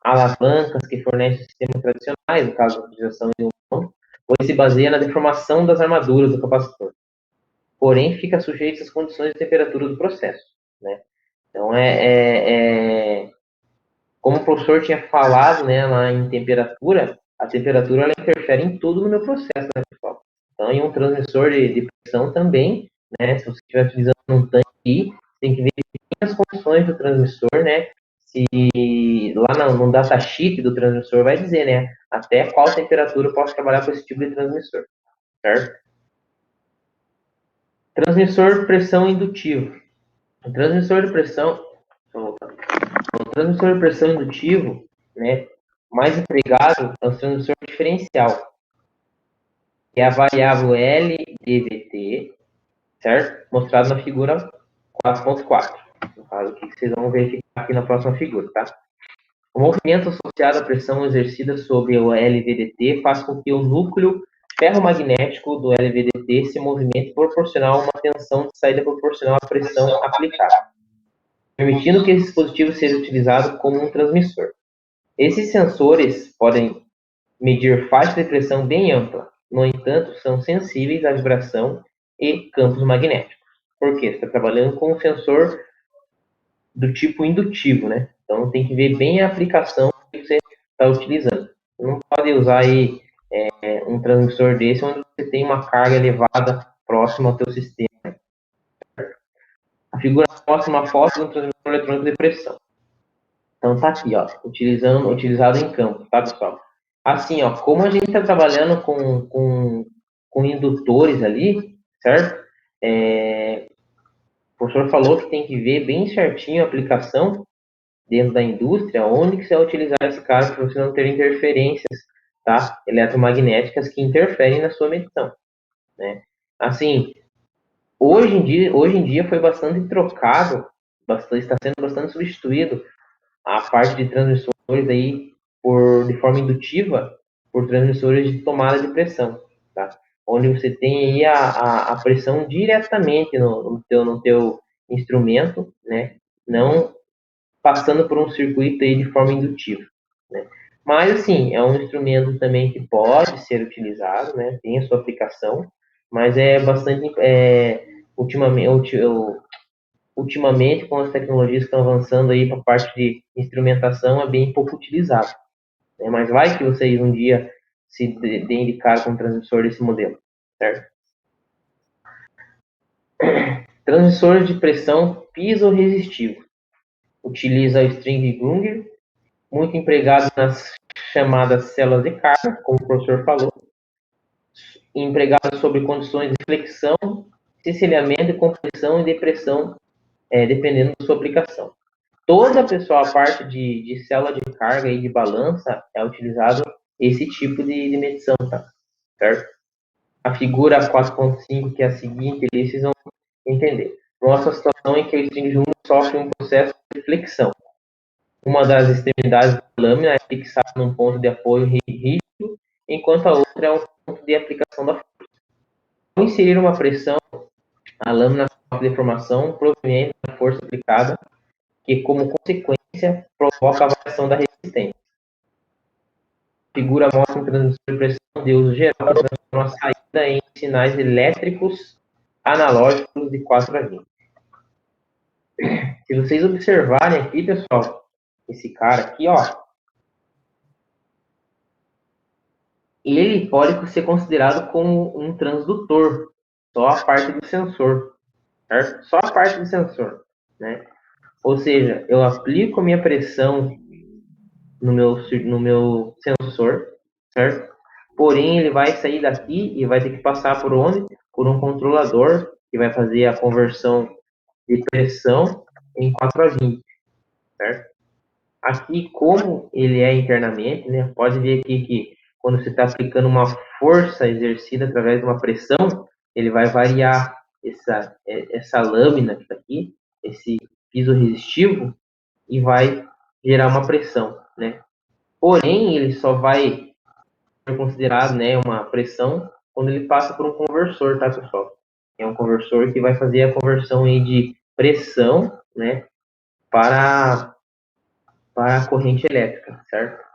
alavancas que fornecem sistemas tradicionais, no caso da utilização de um botão, pois se baseia na deformação das armaduras do capacitor. Porém, fica sujeito às condições de temperatura do processo, né? Então, como o professor tinha falado, né, lá em temperatura, a temperatura ela interfere em tudo no meu processo, né, pessoal? Então, em um transmissor de pressão também, né, se você estiver utilizando um tanque, tem que ver as condições do transmissor, né? Se lá no datasheet do transmissor vai dizer, né, até qual temperatura eu posso trabalhar com esse tipo de transmissor, certo? Transmissor de pressão indutivo. O transmissor de pressão, o transmissor de pressão indutivo, né, mais empregado é o transmissor diferencial, que é a variável LDVT, certo? Mostrado na figura 4.4. No caso, que vocês vão verificar aqui na próxima figura, tá? O movimento associado à pressão exercida sobre o LVDT faz com que o núcleo ferromagnético do LVDT se movimente proporcional a uma tensão de saída proporcional à pressão aplicada, permitindo que esse dispositivo seja utilizado como um transmissor. Esses sensores podem medir faixa de pressão bem ampla, no entanto, são sensíveis à vibração e campos magnéticos. Por quê? Você está trabalhando com um sensor do tipo indutivo, né? Então tem que ver bem a aplicação que você está utilizando. Você não pode usar aí um transmissor desse onde você tem uma carga elevada próxima ao teu sistema. A figura mostra uma foto de um transmissor eletrônico de pressão. Então tá aqui, ó, utilizado em campo, tá, pessoal? Assim, ó, como a gente está trabalhando com indutores ali, certo? O professor falou que tem que ver bem certinho a aplicação dentro da indústria, onde que você vai utilizar esse cara para você não ter interferências, tá? Eletromagnéticas que interferem na sua medição, né? Assim, hoje em dia foi bastante trocado, está sendo bastante substituído a parte de transmissores aí de forma indutiva por transmissores de tomada de pressão, tá? Onde você tem aí a pressão diretamente no teu instrumento, né? Não passando por um circuito aí de forma indutiva, né? Mas, assim, é um instrumento também que pode ser utilizado, né? Tem a sua aplicação, mas é bastante, ultimamente, ultimamente, com as tecnologias que estão avançando aí para a parte de instrumentação, é bem pouco utilizado, né? Mas vai que vocês um dia se deem de cara com um transmissor desse modelo, certo? Transmissor de pressão piezo-resistivo. Utiliza o string Grunger, muito empregado nas chamadas células de carga, como o professor falou, empregado sobre condições de flexão, cincilhamento, compressão e depressão, dependendo da sua aplicação. Toda, pessoal, a parte de célula de carga e de balança é utilizado esse tipo de medição, tá? Certo? A figura 4.5, que é a seguinte, eles precisam entender. Nossa situação em que o string junto sofre um processo de flexão. Uma das extremidades da lâmina é fixada num ponto de apoio rígido, enquanto a outra é um ponto de aplicação da força. Ao inserir uma pressão, a lâmina sofre deformação proveniente da força aplicada, que, como consequência, provoca a variação da resistência. A figura mostra um transmissor de pressão de uso geral que transforma a saída em sinais elétricos analógicos de 4 a 20. Se vocês observarem aqui, pessoal, esse cara aqui, ó, ele pode ser considerado como um transdutor, só a parte do sensor, certo? Só a parte do sensor, né? Ou seja, eu aplico a minha pressão no meu sensor, certo? Porém, ele vai sair daqui e vai ter que passar por onde? Por um controlador que vai fazer a conversão de pressão em 4 a 20, certo? Aqui, como ele é internamente, né? Pode ver aqui que quando você está aplicando uma força exercida através de uma pressão, ele vai variar essa lâmina que está aqui, esse piso resistivo, e vai gerar uma pressão, né? Porém, ele só vai ser considerado, né, uma pressão quando ele passa por um conversor, tá, pessoal? É um conversor que vai fazer a conversão aí de pressão, né, para a corrente elétrica, certo?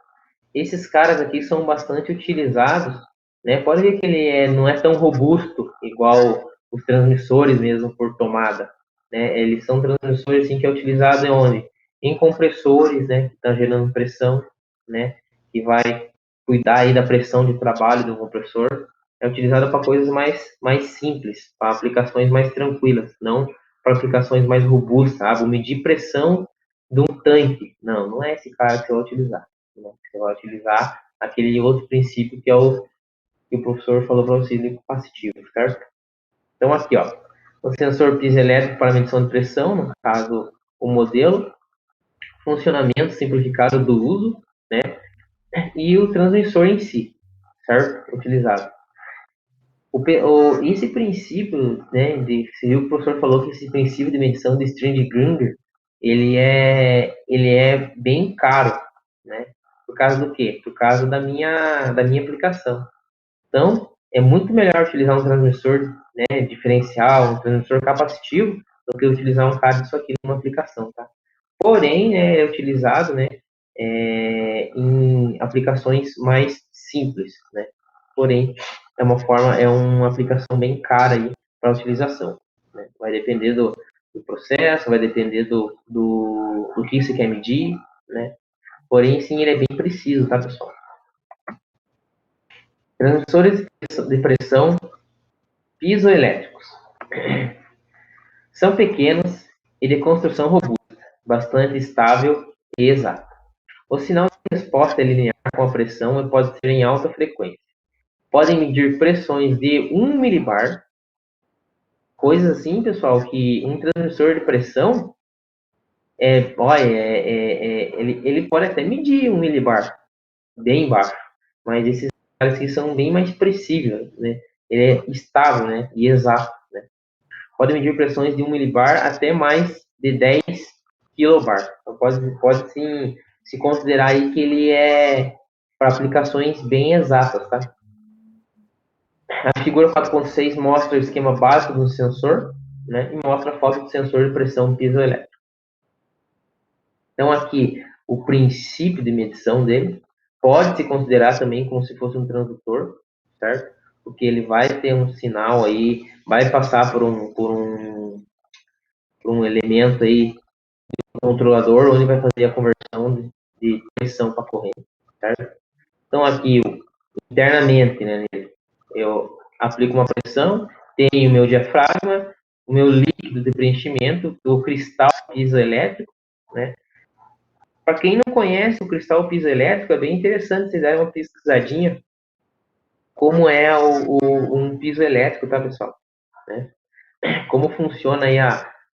Esses caras aqui são bastante utilizados, né? Pode ver que ele não é tão robusto igual os transmissores mesmo por tomada, né? Eles são transmissores assim que é utilizado em onde? Em compressores, né? Que estão gerando pressão, né? Que vai cuidar aí da pressão de trabalho do compressor. É utilizado para coisas mais simples, para aplicações mais tranquilas, não para aplicações mais robustas. Ah, vou medir pressão de um tanque. Não é esse cara que você vai utilizar. Você vai utilizar aquele outro princípio que é o que o professor falou para vocês do capacitivo, certo? Então, aqui, ó, o sensor piezoelétrico para medição de pressão, no caso, o modelo, funcionamento simplificado do uso, né? E o transmissor em si, certo? Utilizado. Esse princípio, né, você viu que o professor falou que esse princípio de medição de String-Grunger, ele é bem caro, né? Por causa do quê? Por causa da minha aplicação. Então, é muito melhor utilizar um transmissor, né, diferencial, um transmissor capacitivo, do que utilizar um cara disso aqui numa aplicação, tá? Porém, né, é utilizado, né, em aplicações mais simples, né? Porém, é uma aplicação bem cara aí para utilização, né? Vai depender do processo, vai depender do que você quer medir, né? Porém, sim, ele é bem preciso, tá, pessoal? Transmissores de pressão piezoelétricos. São pequenos e de construção robusta, bastante estável e exata. O sinal de resposta é linear com a pressão e pode ser em alta frequência. Podem medir pressões de 1 milibar, coisas assim, pessoal, que um transmissor de pressão ele pode até medir 1 milibar, bem baixo, mas esses caras aqui são bem mais precisos, né? Ele é estável, né? E exato, né? Pode medir pressões de 1 milibar até mais de 10 kilobar. Então pode sim se considerar aí que ele é para aplicações bem exatas, tá? A figura 4.6 mostra o esquema básico do sensor, né? E mostra a foto do sensor de pressão piezoelétrica. Então aqui o princípio de medição dele pode se considerar também como se fosse um transdutor, certo? Porque ele vai ter um sinal aí, vai passar por um um elemento aí, um controlador, onde vai fazer a conversão de pressão para corrente, certo? Então aqui, internamente, né, eu aplico uma pressão, tenho o meu diafragma, o meu líquido de preenchimento, o cristal piezoelétrico, né? Para quem não conhece o cristal piezoelétrico, é bem interessante vocês darem uma pesquisadinha como é um piezoelétrico, tá, pessoal? Né? Como funciona aí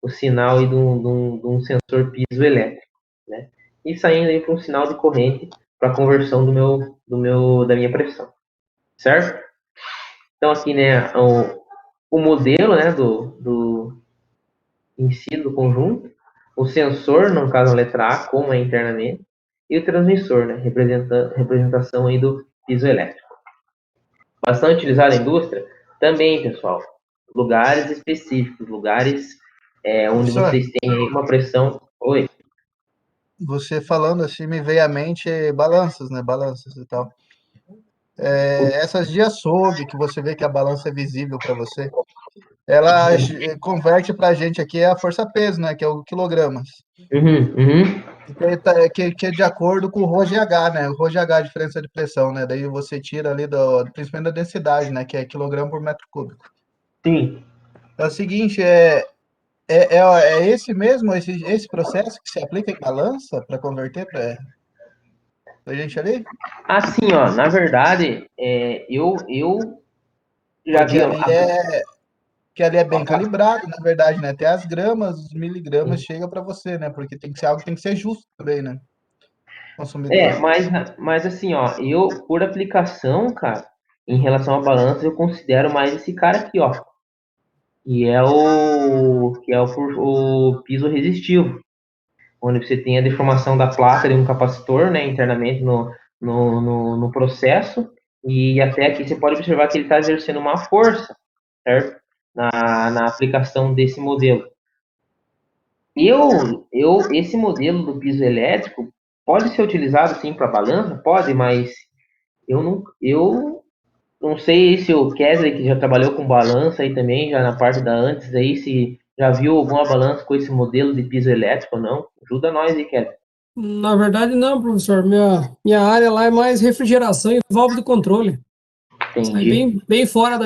o sinal aí de um sensor piezoelétrico, né? E saindo aí para um sinal de corrente para conversão da minha pressão, certo? Então aqui, né, o modelo, né, em si do conjunto, o sensor, no caso a letra A, como é internamente, e o transmissor, né, representação aí do piezoelétrico. Bastante utilizado na indústria, também, pessoal, lugares específicos, lugares onde Professor, vocês têm aí uma pressão. Oi. você falando assim me veio à mente balanças, né? Balanças e tal. Essas de açougue, que você vê que a balança é visível para você, ela converte para a gente aqui a força-peso, né? Que é o quilogramas. Uhum. Que é de acordo com o ρGH, né? O ρGH é a diferença de pressão, né? Daí você tira ali, principalmente da densidade, né? Que é quilograma por metro cúbico. Sim. É o seguinte, é esse mesmo, esse processo que se aplica em balança para converter para a gente ali? Assim, ó, na verdade, eu já Porque vi ali é bem calibrado, na verdade, né? Até as gramas, os miligramas chega para você, né? Porque tem que ser algo que tem que ser justo também, né? Consumidor. mas assim, ó, eu, por aplicação, cara, em relação à balança, eu considero mais esse cara aqui, ó, o piso resistivo, onde você tem a deformação da placa de um capacitor, né, internamente no processo, e até aqui você pode observar que ele está exercendo uma força, certo? Na aplicação desse modelo. Esse modelo do piso elétrico pode ser utilizado sim para balança? Pode, mas eu não sei se o Kesley, que já trabalhou com balança aí também, já na parte da antes aí, se já viu alguma balança com esse modelo de piso elétrico ou não. Ajuda nós aí, Kesley. Na verdade, não, professor. Minha área lá é mais refrigeração e válvula de controle. Sai Entendi. bem fora da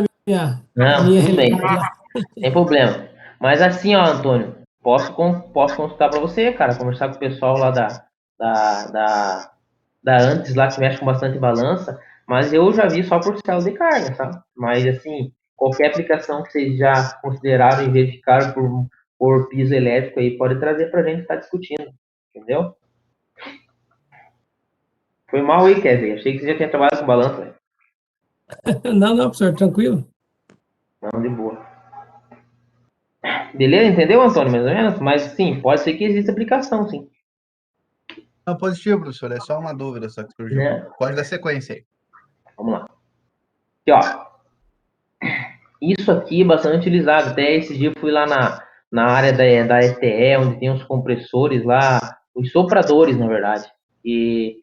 Não, minha tudo bem. realidade lá. Sem problema. Mas assim, ó, Antônio, posso consultar para você, cara, conversar com o pessoal lá da, da, da antes lá, que mexe com bastante balança, mas eu já vi só por célula de carga, sabe? Mas assim, qualquer aplicação que vocês já consideraram e verificaram por piso elétrico aí, pode trazer pra gente estar discutindo, entendeu? Foi mal aí, Kevin. Achei que você já tinha trabalhado com balança, velho. Não, professor, tranquilo. Não, de boa. Beleza, entendeu, Antônio? Mais ou menos? Mas sim, pode ser que exista aplicação, sim. Não, positivo, professor. É só uma dúvida só que surgiu. Né? Pode dar sequência aí. Vamos lá. Aqui, ó. Isso aqui é bastante utilizado. Até esse dia eu fui lá na área da ETE, onde tem os compressores lá, os sopradores, na verdade. E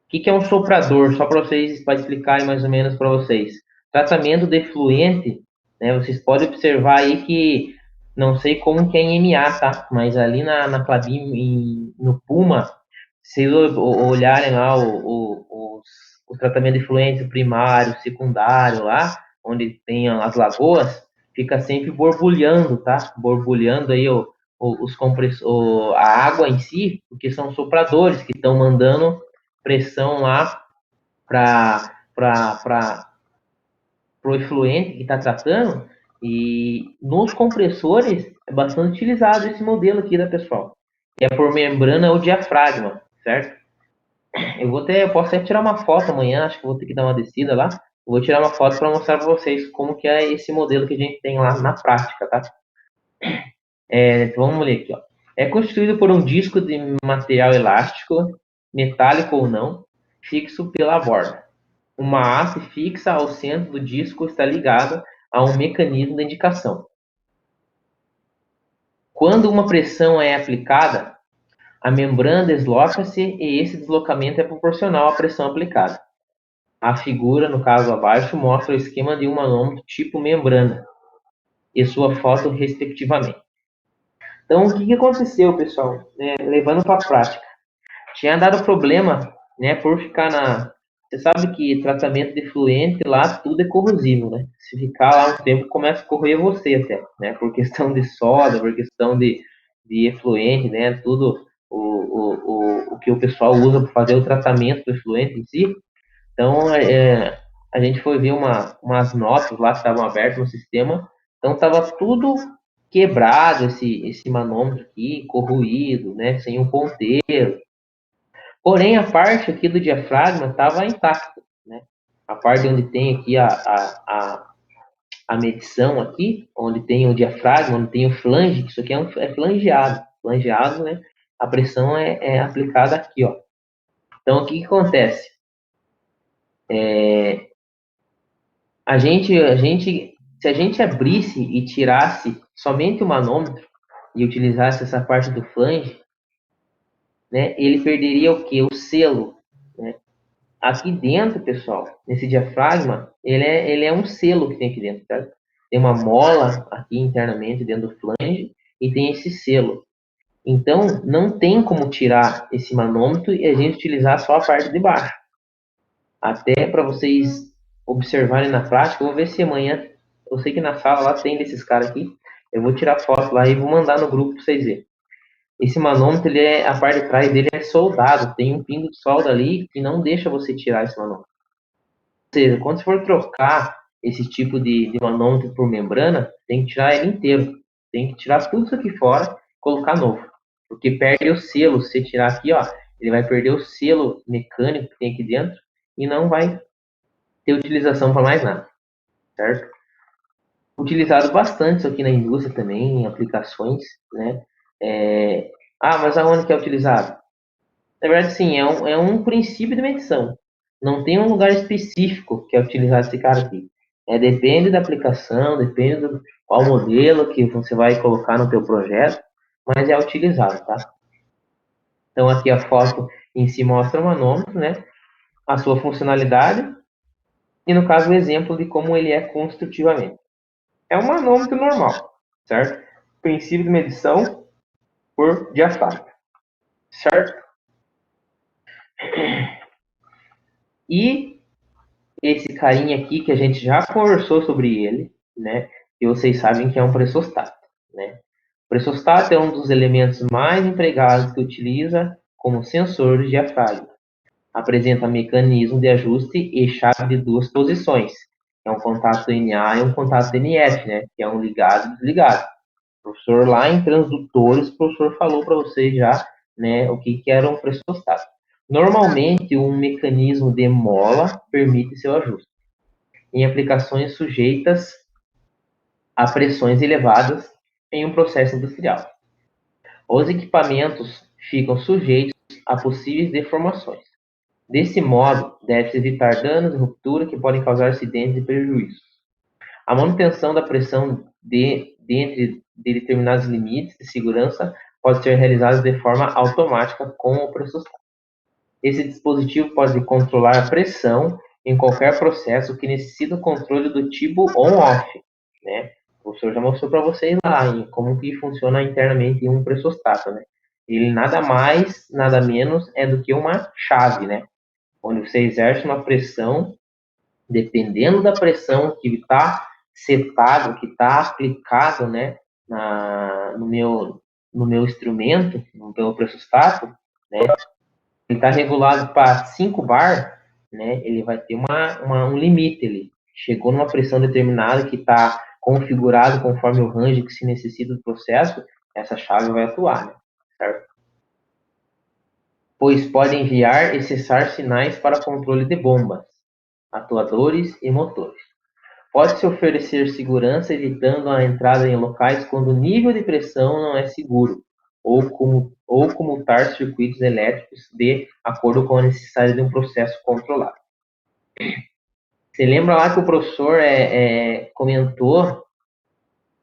o que é um soprador? Só para vocês, para explicar mais ou menos para vocês. Tratamento de efluente, né? Vocês podem observar aí que, não sei como que é em MA, tá? Mas ali na Klabin, no Puma, se olharem lá o tratamento de efluente primário, secundário lá, onde tem as lagoas, fica sempre borbulhando, tá? Borbulhando aí a água em si, porque são sopradores que estão mandando pressão lá para o efluente que está tratando, e nos compressores é bastante utilizado esse modelo aqui, da pessoal, que é por membrana ou diafragma, certo? Eu posso até tirar uma foto amanhã, acho que vou ter que dar uma descida lá, vou tirar uma foto para mostrar para vocês como que é esse modelo que a gente tem lá na prática, tá? Vamos ler aqui, ó. É constituído por um disco de material elástico, metálico ou não, fixo pela borda. Uma haste fixa ao centro do disco está ligada a um mecanismo de indicação. Quando uma pressão é aplicada, a membrana desloca-se e esse deslocamento é proporcional à pressão aplicada. A figura, no caso abaixo, mostra o esquema de um manômetro tipo membrana e sua foto respectivamente. Então, o que, que aconteceu, pessoal? Levando para a prática. Tinha dado problema, né, por ficar na... Você sabe que tratamento de efluente lá, tudo é corrosivo, né? Se ficar lá um tempo, começa a corroer você até, né? Por questão de soda, por questão de efluente, né? Tudo o que o pessoal usa para fazer o tratamento do efluente em si. Então, a gente foi ver umas notas lá que estavam abertas no sistema. Então, estava tudo quebrado, esse manômetro aqui, corroído, né? Sem um ponteiro. Porém, a parte aqui do diafragma estava intacta, né? A parte onde tem aqui a medição aqui, onde tem o diafragma, onde tem o flange, isso aqui é flangeado. Flangeado, né? A pressão é aplicada aqui, ó. Então, o que acontece? Se a gente abrisse e tirasse somente o manômetro e utilizasse essa parte do flange, né? Ele perderia o quê? O selo, né? Aqui dentro, pessoal, nesse diafragma, ele é um selo que tem aqui dentro, certo? Tem uma mola aqui internamente dentro do flange e tem esse selo. Então, não tem como tirar esse manômetro e a gente utilizar só a parte de baixo. Até para vocês observarem na prática, eu vou ver se amanhã, eu sei que na sala lá tem desses caras aqui, eu vou tirar foto lá e vou mandar no grupo para vocês verem. Esse manômetro, a parte de trás dele é soldado, tem um pingo de solda ali que não deixa você tirar esse manômetro. Ou seja, quando você for trocar esse tipo de manômetro por membrana, tem que tirar ele inteiro. Tem que tirar tudo isso aqui fora e colocar novo. Porque perde o selo. Se você tirar aqui, ó, ele vai perder o selo mecânico que tem aqui dentro e não vai ter utilização para mais nada. Certo? Utilizado bastante isso aqui na indústria também, em aplicações, né? Mas aonde que é utilizado? Na verdade, sim, é um princípio de medição. Não tem um lugar específico que é utilizado esse cara aqui. Depende da aplicação, depende do qual modelo que você vai colocar no teu projeto, mas é utilizado, tá? Então, aqui a foto em si mostra o manômetro, né? A sua funcionalidade e, no caso, o exemplo de como ele é construtivamente. É um manômetro normal, certo? Princípio de medição por diafragma, certo? E esse carinha aqui, que a gente já conversou sobre ele, né? E vocês sabem que é um pressostato, né? O pressostato é um dos elementos mais empregados que utiliza como sensor de diafragma. Apresenta mecanismo de ajuste e chave de duas posições. É um contato NA e um contato NF, né? Que é um ligado e desligado. O professor lá em transdutores, o professor falou para vocês já, né, o que era um pressostato. Normalmente, um mecanismo de mola permite seu ajuste em aplicações sujeitas a pressões elevadas em um processo industrial. Os equipamentos ficam sujeitos a possíveis deformações. Desse modo, deve-se evitar danos e ruptura que podem causar acidentes e prejuízos. A manutenção da pressão dentro de determinados limites de segurança pode ser realizada de forma automática com o pressostato. Esse dispositivo pode controlar a pressão em qualquer processo que necessita o controle do tipo on-off, né? O professor já mostrou para vocês lá em como que funciona internamente um pressostato, né? Ele nada mais, nada menos é do que uma chave, né? Onde você exerce uma pressão, dependendo da pressão que está setado, que está aplicado, né, no meu instrumento, no meu pressostato, né? Ele está regulado para 5 bar, né? Ele vai ter um limite ali. Chegou numa pressão determinada que está configurado conforme o range que se necessita do processo, essa chave vai atuar, né? Certo? Pois pode enviar e cessar sinais para controle de bombas, atuadores e motores. Pode-se oferecer segurança evitando a entrada em locais quando o nível de pressão não é seguro, ou comutar circuitos elétricos de acordo com a necessidade de um processo controlado. Você lembra lá que o professor comentou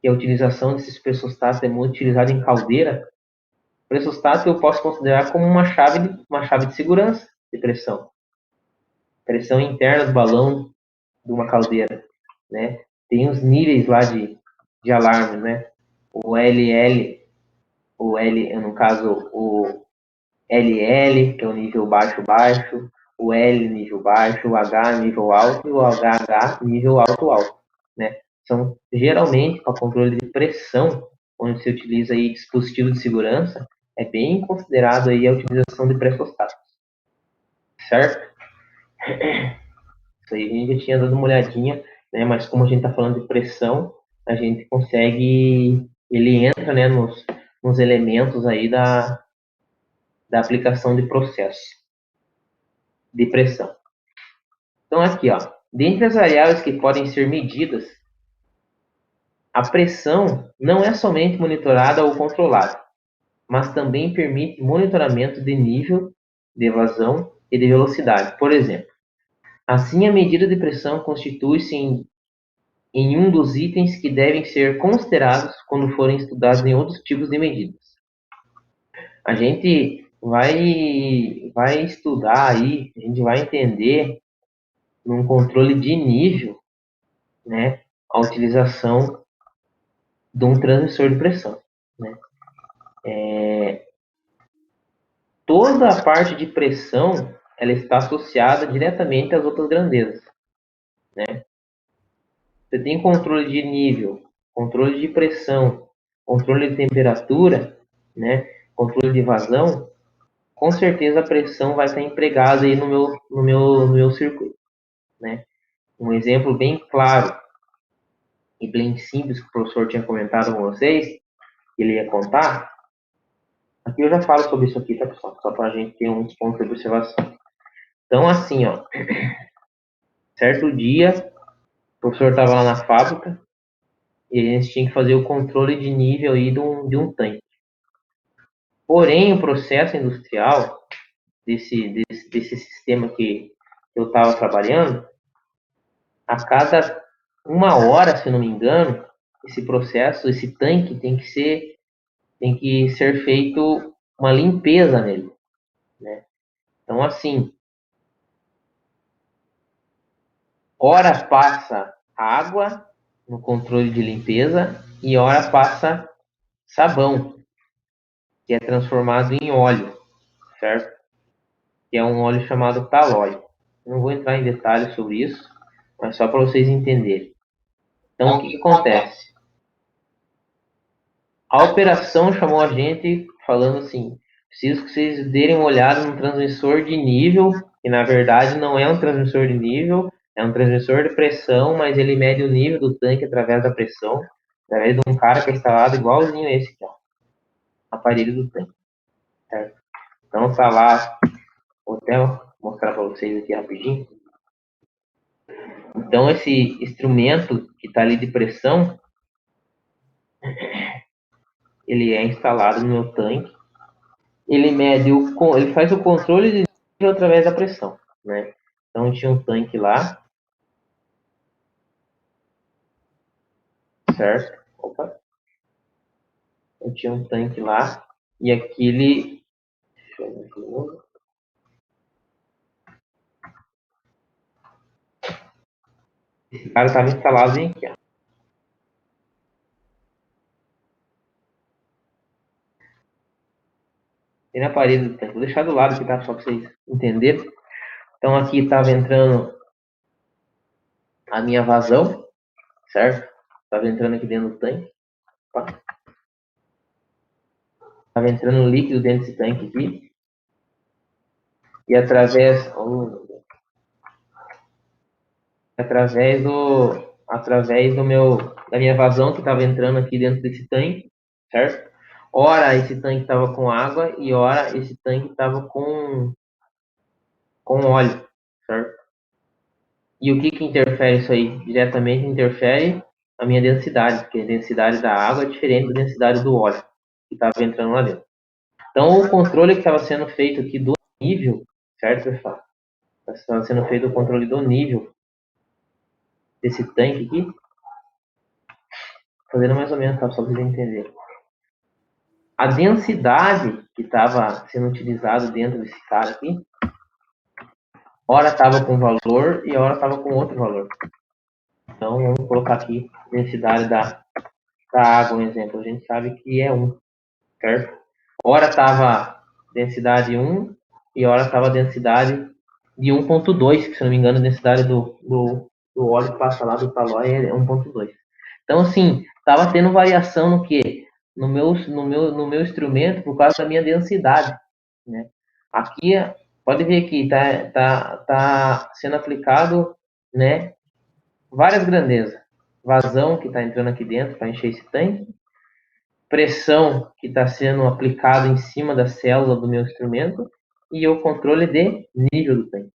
que a utilização desses pressostatos é muito utilizada em caldeira? O pressostato eu posso considerar como uma chave de segurança de pressão. Pressão interna do balão de uma caldeira, né? Tem os níveis lá de alarme, né? O LL, o L, no caso, o LL, que é o nível baixo-baixo, o L nível baixo, o H nível alto e o HH nível alto-alto, né? São geralmente para controle de pressão, onde se utiliza aí dispositivo de segurança, é bem considerado aí a utilização de pressostatos, certo? Isso aí a gente já tinha dado uma olhadinha, né? Mas como a gente está falando de pressão, a gente consegue, ele entra, né, nos elementos aí da aplicação de processo de pressão. Então aqui, ó, dentre as variáveis que podem ser medidas, a pressão não é somente monitorada ou controlada, mas também permite monitoramento de nível, de vazão e de velocidade. Por exemplo, assim a medida de pressão constitui-se em um dos itens que devem ser considerados quando forem estudados em outros tipos de medidas. A gente vai estudar aí, a gente vai entender num controle de nível, né, a utilização de um transmissor de pressão, né? Toda a parte de pressão, ela está associada diretamente às outras grandezas, né? Você tem controle de nível, controle de pressão, controle de temperatura, né, controle de vazão, com certeza a pressão vai estar empregada aí no meu circuito, né? Um exemplo bem claro e bem simples que o professor tinha comentado com vocês, que ele ia contar. Aqui eu já falo sobre isso aqui, tá, pessoal? Só para a gente ter uns pontos de observação. Então, assim, ó, certo dia, o professor estava lá na fábrica e a gente tinha que fazer o controle de nível aí de um tanque. Porém, o processo industrial desse sistema que eu estava trabalhando, a cada 1 hora, se não me engano, esse processo, esse tanque tem que ser feito uma limpeza nele, né? Então, assim, hora passa água no controle de limpeza e hora passa sabão, que é transformado em óleo, certo? Que é um óleo chamado talóide. Não vou entrar em detalhes sobre isso, mas só para vocês entenderem. Então, o que acontece? A operação chamou a gente falando assim, preciso que vocês derem uma olhada no transmissor de nível, que na verdade não é um transmissor de nível, é um transmissor de pressão, mas ele mede o nível do tanque através da pressão, através de um cara que é instalado igualzinho a esse aqui, ó, aparelho do tanque, certo? Então tá lá, vou até mostrar para vocês aqui rapidinho. Então esse instrumento que está ali de pressão, ele é instalado no meu tanque. Ele ele faz o controle de nível através da pressão, né? Então tinha um tanque lá, certo? Opa. Eu tinha um tanque lá e aquele, deixa eu ver aqui de novo. Esse cara estava instalado em aqui, ó. E na parede do tanque. Vou deixar do lado aqui, tá? Só para vocês entenderem. Então aqui estava entrando a minha vazão, certo? Estava entrando aqui dentro do tanque. Estava entrando líquido dentro desse tanque aqui. E através da minha vazão que estava entrando aqui dentro desse tanque, certo? Ora esse tanque estava com água e ora esse tanque estava com óleo, certo? E o que interfere isso aí? Diretamente interfere a minha densidade, porque a densidade da água é diferente da densidade do óleo que estava entrando lá dentro. Então o controle que estava sendo feito aqui do nível, certo, pessoal? Estava sendo feito o controle do nível desse tanque aqui, fazendo mais ou menos, tá? Só para vocês entenderem. A densidade que estava sendo utilizada dentro desse cara aqui, hora estava com valor e hora estava com outro valor. Então, vamos colocar aqui a densidade da água, um exemplo. A gente sabe que é 1. certo? Hora estava densidade 1 e hora estava densidade de 1.2, que se não me engano a densidade do óleo que passa lá do Caloi é 1.2. Então, assim, estava tendo variação no quê? No meu instrumento por causa da minha densidade, né? Aqui, pode ver que tá sendo aplicado, né, várias grandezas. Vazão que está entrando aqui dentro para encher esse tanque, pressão que está sendo aplicada em cima da célula do meu instrumento e o controle de nível do tanque.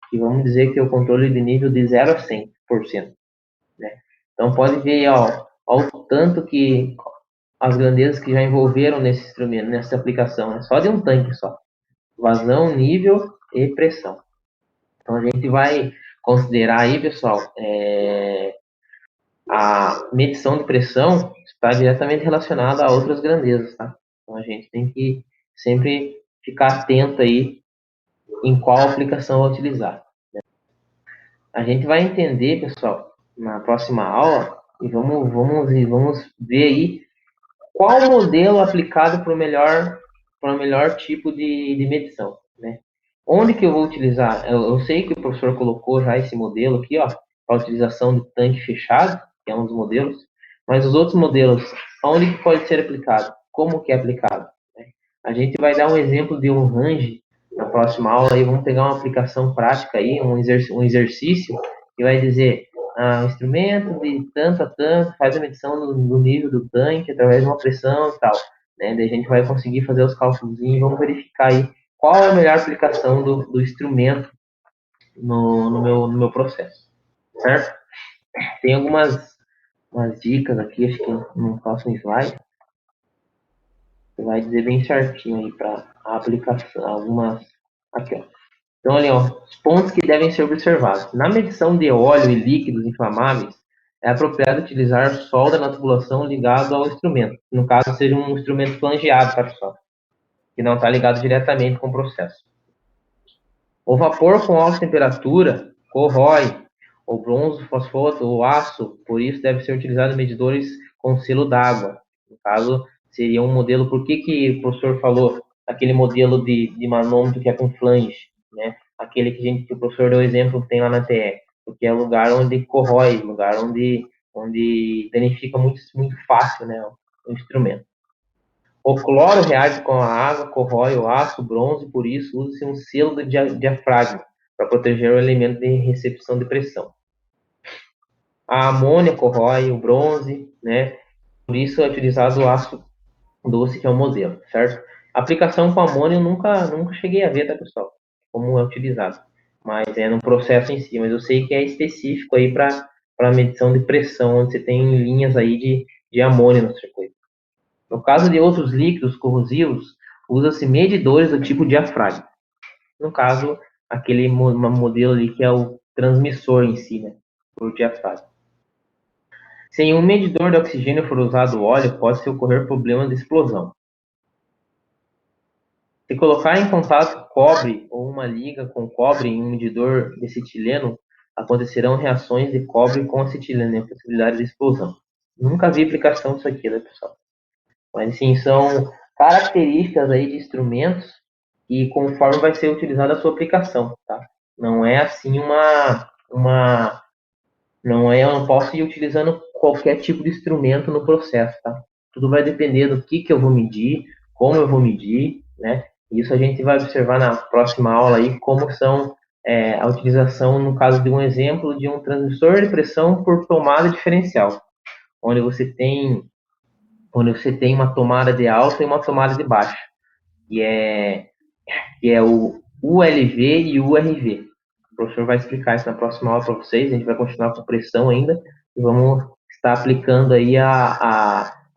Que vamos dizer que é o controle de nível de 0 a 100%. Né? Então pode ver ao tanto que as grandezas que já envolveram nesse instrumento, nessa aplicação, é só de um tanque só. Vazão, nível e pressão. Então a gente vai considerar aí, pessoal, a medição de pressão está diretamente relacionada a outras grandezas, tá? Então a gente tem que sempre ficar atento aí em qual aplicação utilizar. A gente vai entender, pessoal, na próxima aula e vamos ver aí qual modelo aplicado para o melhor tipo de medição, né? Onde que eu vou utilizar? Eu sei que o professor colocou já esse modelo aqui, ó, para a utilização de tanque fechado, que é um dos modelos, mas os outros modelos, onde que pode ser aplicado? Como que é aplicado? Né? A gente vai dar um exemplo de um range na próxima aula e vamos pegar uma aplicação prática aí, um exercício que vai dizer o instrumento de tanto a tanto faz a medição do nível do tanque através de uma pressão e tal. Né? Daí a gente vai conseguir fazer os cálculos e vamos verificar aí qual é a melhor aplicação do instrumento no meu processo, certo? Tem algumas dicas aqui, acho que no próximo slide, você vai dizer bem certinho aí para a aplicação, algumas, aqui ó. Então, ali, ó, os pontos que devem ser observados. Na medição de óleo e líquidos inflamáveis, é apropriado utilizar solda na tubulação ligado ao instrumento. No caso, seja um instrumento flangeado, tá, pessoal? Que não está ligado diretamente com o processo. O vapor com alta temperatura corrói o bronze, o fosfato, o aço, por isso deve ser utilizado medidores com selo d'água. No caso, seria um modelo, por que o professor falou aquele modelo de manômetro que é com flange, né? Aquele que o professor deu exemplo que tem lá na TE, porque é um lugar onde corrói, lugar onde danifica muito, muito fácil, né, o instrumento. O cloro reage com a água, corrói o aço, o bronze, por isso usa-se um selo de diafragma para proteger o elemento de recepção de pressão. A amônia corrói o bronze, né? Por isso é utilizado o aço doce, que é o modelo, certo? A aplicação com amônia eu nunca cheguei a ver, tá, pessoal? Como é utilizado. Mas é no processo em si. Mas eu sei que é específico aí para medição de pressão, onde você tem linhas aí de amônia no circuito. No caso de outros líquidos corrosivos, usa-se medidores do tipo diafragma. No caso, aquele modelo ali que é o transmissor em si, né? Por diafragma. Se em um medidor de oxigênio for usado óleo, pode-se ocorrer problemas de explosão. Se colocar em contato cobre ou uma liga com cobre em um medidor de acetileno, acontecerão reações de cobre com acetileno e a possibilidade de explosão. Nunca vi aplicação disso aqui, né, pessoal? Mas, sim, são características aí de instrumentos e conforme vai ser utilizada a sua aplicação, tá? Não é assim não é, eu não posso ir utilizando qualquer tipo de instrumento no processo, tá? Tudo vai depender do que eu vou medir, como eu vou medir, né? Isso a gente vai observar na próxima aula aí, como são a utilização, no caso de um exemplo, de um transmissor de pressão por tomada diferencial, onde você tem uma tomada de alta e uma tomada de baixa, que é o ULV e o URV. O professor vai explicar isso na próxima aula para vocês. A gente vai continuar com pressão ainda e vamos estar aplicando aí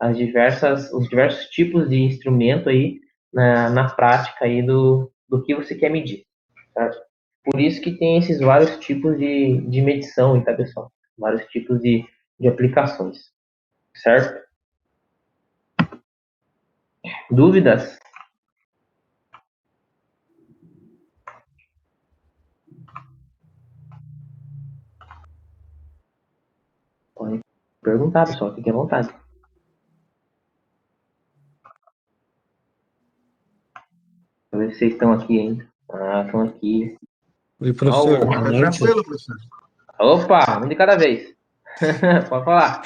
os diversos tipos de instrumento aí na prática aí do que você quer medir. Certo? Por isso que tem esses vários tipos de medição, tá, pessoal? Vários tipos de aplicações. Certo? Dúvidas? Pode perguntar, pessoal. Fique à vontade. ver se vocês estão aqui ainda. Ah, estão aqui. Oi, professor, Ó, boa Tá noite. tranquilo, professor. Opa, um de cada vez. Pode falar.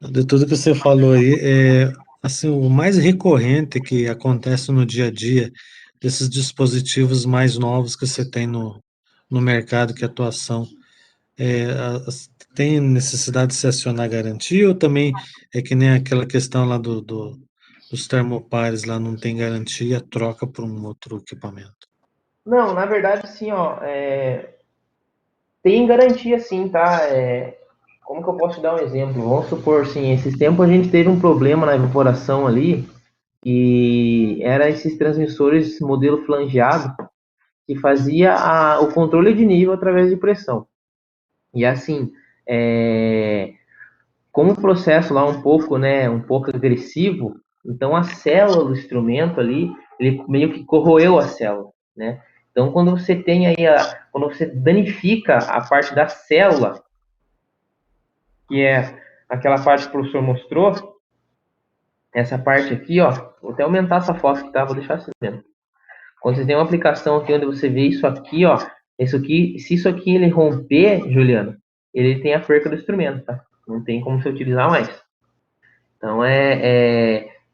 De tudo que você falou aí, assim, o mais recorrente que acontece no dia a dia desses dispositivos mais novos que você tem no mercado, que é atuação, tem necessidade de se acionar garantia ou também é que nem aquela questão lá dos termopares lá não tem garantia, troca por um outro equipamento? Não, na verdade, sim, ó. Tem garantia, sim, tá? Como que eu posso te dar um exemplo? Vamos supor, sim, esses tempos a gente teve um problema na evaporação ali, e era esses transmissores modelo flangeado que fazia o controle de nível através de pressão. E assim, como o processo lá um pouco agressivo, então a célula do instrumento ali, ele meio que corroeu a célula, né? Então quando você tem aí quando você danifica a parte da célula, que é aquela parte que o professor mostrou, essa parte aqui, ó, vou até aumentar essa foto que tá, vou deixar assim mesmo. Quando você tem uma aplicação aqui onde você vê isso aqui, ó, isso aqui, se isso aqui ele romper, Juliano, ele tem a perca do instrumento, tá? Não tem como você utilizar mais. Então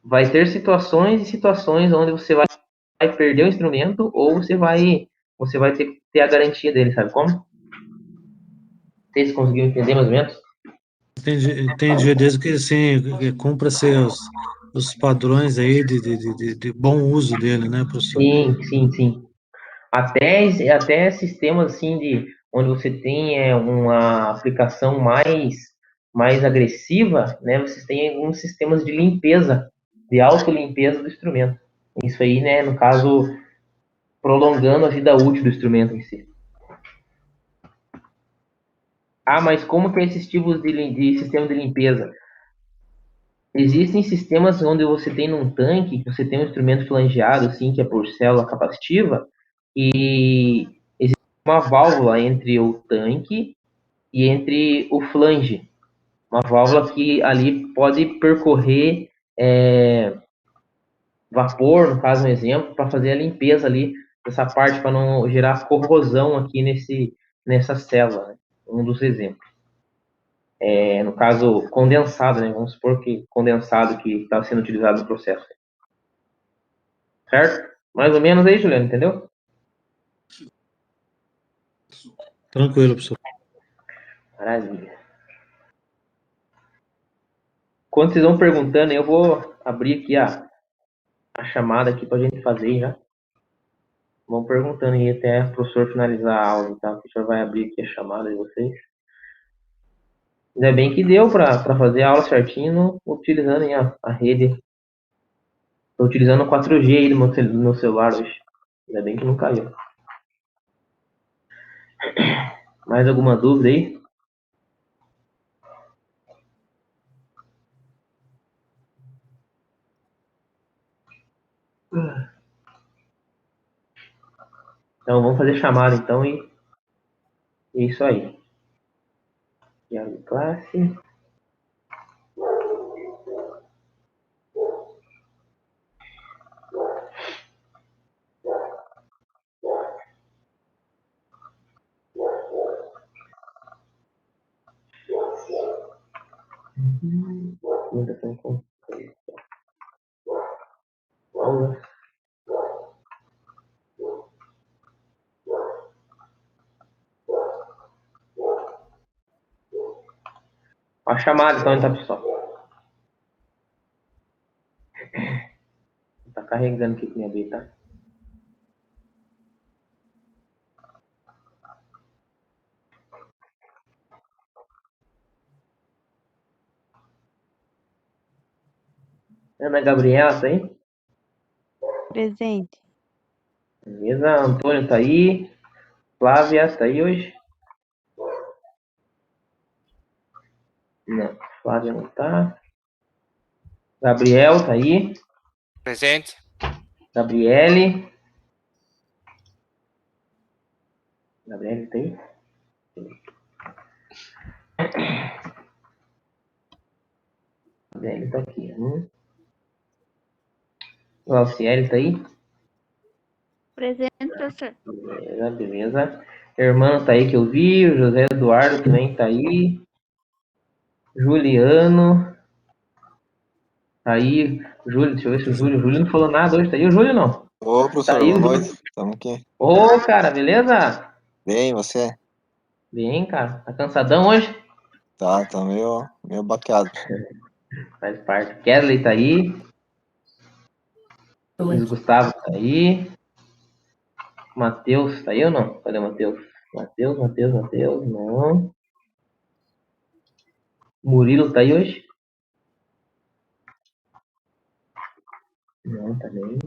vai ter situações e situações onde você vai perder o instrumento ou você vai ter a garantia dele, sabe como? Vocês conseguiram entender mais ou menos? Entendi, desde que assim, cumpra-se os padrões aí de bom uso dele, né, professor? Sim, sim, sim. Até sistemas assim onde você tem uma aplicação mais agressiva, né? Vocês têm alguns sistemas de limpeza, de autolimpeza do instrumento. Isso aí, né, no caso, prolongando a vida útil do instrumento em si. Ah, mas como que é esses tipos de sistema de limpeza? Existem sistemas onde você tem num tanque, você tem um instrumento flangeado, assim, que é por célula capacitiva, e existe uma válvula entre o tanque e entre o flange. Uma válvula que ali pode percorrer vapor, no caso, um exemplo, para fazer a limpeza ali dessa parte, para não gerar corrosão aqui nessa célula, né? Um dos exemplos. No caso, condensado, né? Vamos supor que condensado que está sendo utilizado no processo. Certo? Mais ou menos aí, Juliano, entendeu? Tranquilo, professor. Maravilha. Quando vocês vão perguntando, eu vou abrir aqui a chamada aqui para a gente fazer já. Vão perguntando aí até o professor finalizar a aula, tá? O professor vai abrir aqui a chamada de vocês. Ainda bem que deu para fazer a aula certinho utilizando aí a rede. Estou utilizando o 4G aí do meu celular hoje. Ainda bem que não caiu. Mais alguma dúvida aí? Então vamos fazer chamada então e é isso aí. Diário de classe. Documentação com aula. A chamada então, tá, pessoal? Tá carregando aqui com minha B, tá? Ana Gabriela, tá aí? Presente. Beleza, Antônio tá aí. Flávia tá aí hoje? Não, Flávia não tá. Gabriel tá aí. Presente. Gabriele. Gabriele tá aí? Gabriele tá aqui. Glauciele tá aí? Presente, professor. Beleza, beleza. Irmão tá aí que eu vi, o José Eduardo também tá aí. Juliano. Tá aí. Júlio, deixa eu ver se o Júlio não falou nada hoje. Tá aí o Júlio, não? Ô, Tá professor, aí boa o Júlio. noite. Estamos aqui. Ô, cara, beleza? Bem, você? Bem, cara. Tá cansadão hoje? Tá meio baqueado. Faz parte. Kesley tá aí. Também. Luiz Gustavo tá aí. Matheus tá aí ou não? Cadê o Matheus? Matheus. Não. Murilo tá aí hoje? Não, também.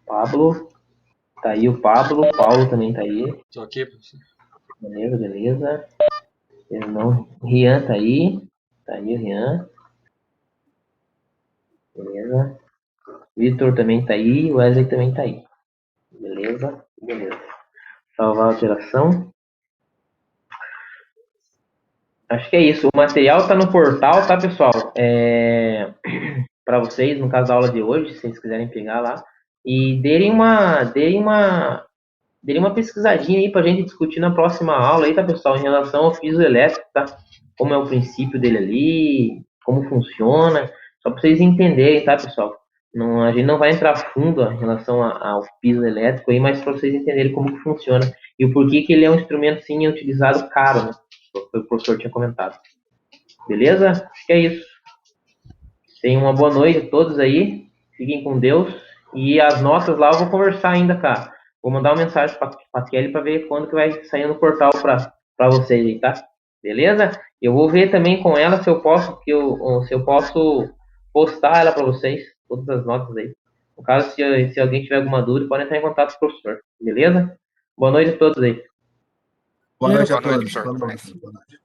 Pablo. Tá aí o Pablo. Paulo também tá aí. Tô aqui, professor. Beleza. Irmão. Rian tá aí. Tá aí o Rian. Beleza. Vitor também tá aí. Wesley também tá aí. Beleza. Salvar a alteração. Acho que é isso. O material tá no portal, tá, pessoal? Para vocês, no caso da aula de hoje, se vocês quiserem pegar lá. E derem uma pesquisadinha aí pra gente discutir na próxima aula aí, tá, pessoal? Em relação ao piso elétrico, tá? Como é o princípio dele ali, como funciona. Só pra vocês entenderem, tá, pessoal? Não, a gente não vai entrar fundo ó, em relação ao piso elétrico aí, mas para vocês entenderem como que funciona e o porquê que ele é um instrumento, sim, utilizado caro, né? O professor tinha comentado. Beleza? Acho que é isso. Tenham uma boa noite a todos aí. Fiquem com Deus. E as notas lá eu vou conversar ainda, cara. Vou mandar uma mensagem pra Kelly pra ver quando que vai sair no portal pra vocês aí, tá? Beleza? Eu vou ver também com ela se eu posso postar ela pra vocês, todas as notas aí. No caso, se alguém tiver alguma dúvida, pode entrar em contato com o professor. Beleza? Boa noite a todos aí. Boa noite a Boa noite, todos. professor. Boa noite.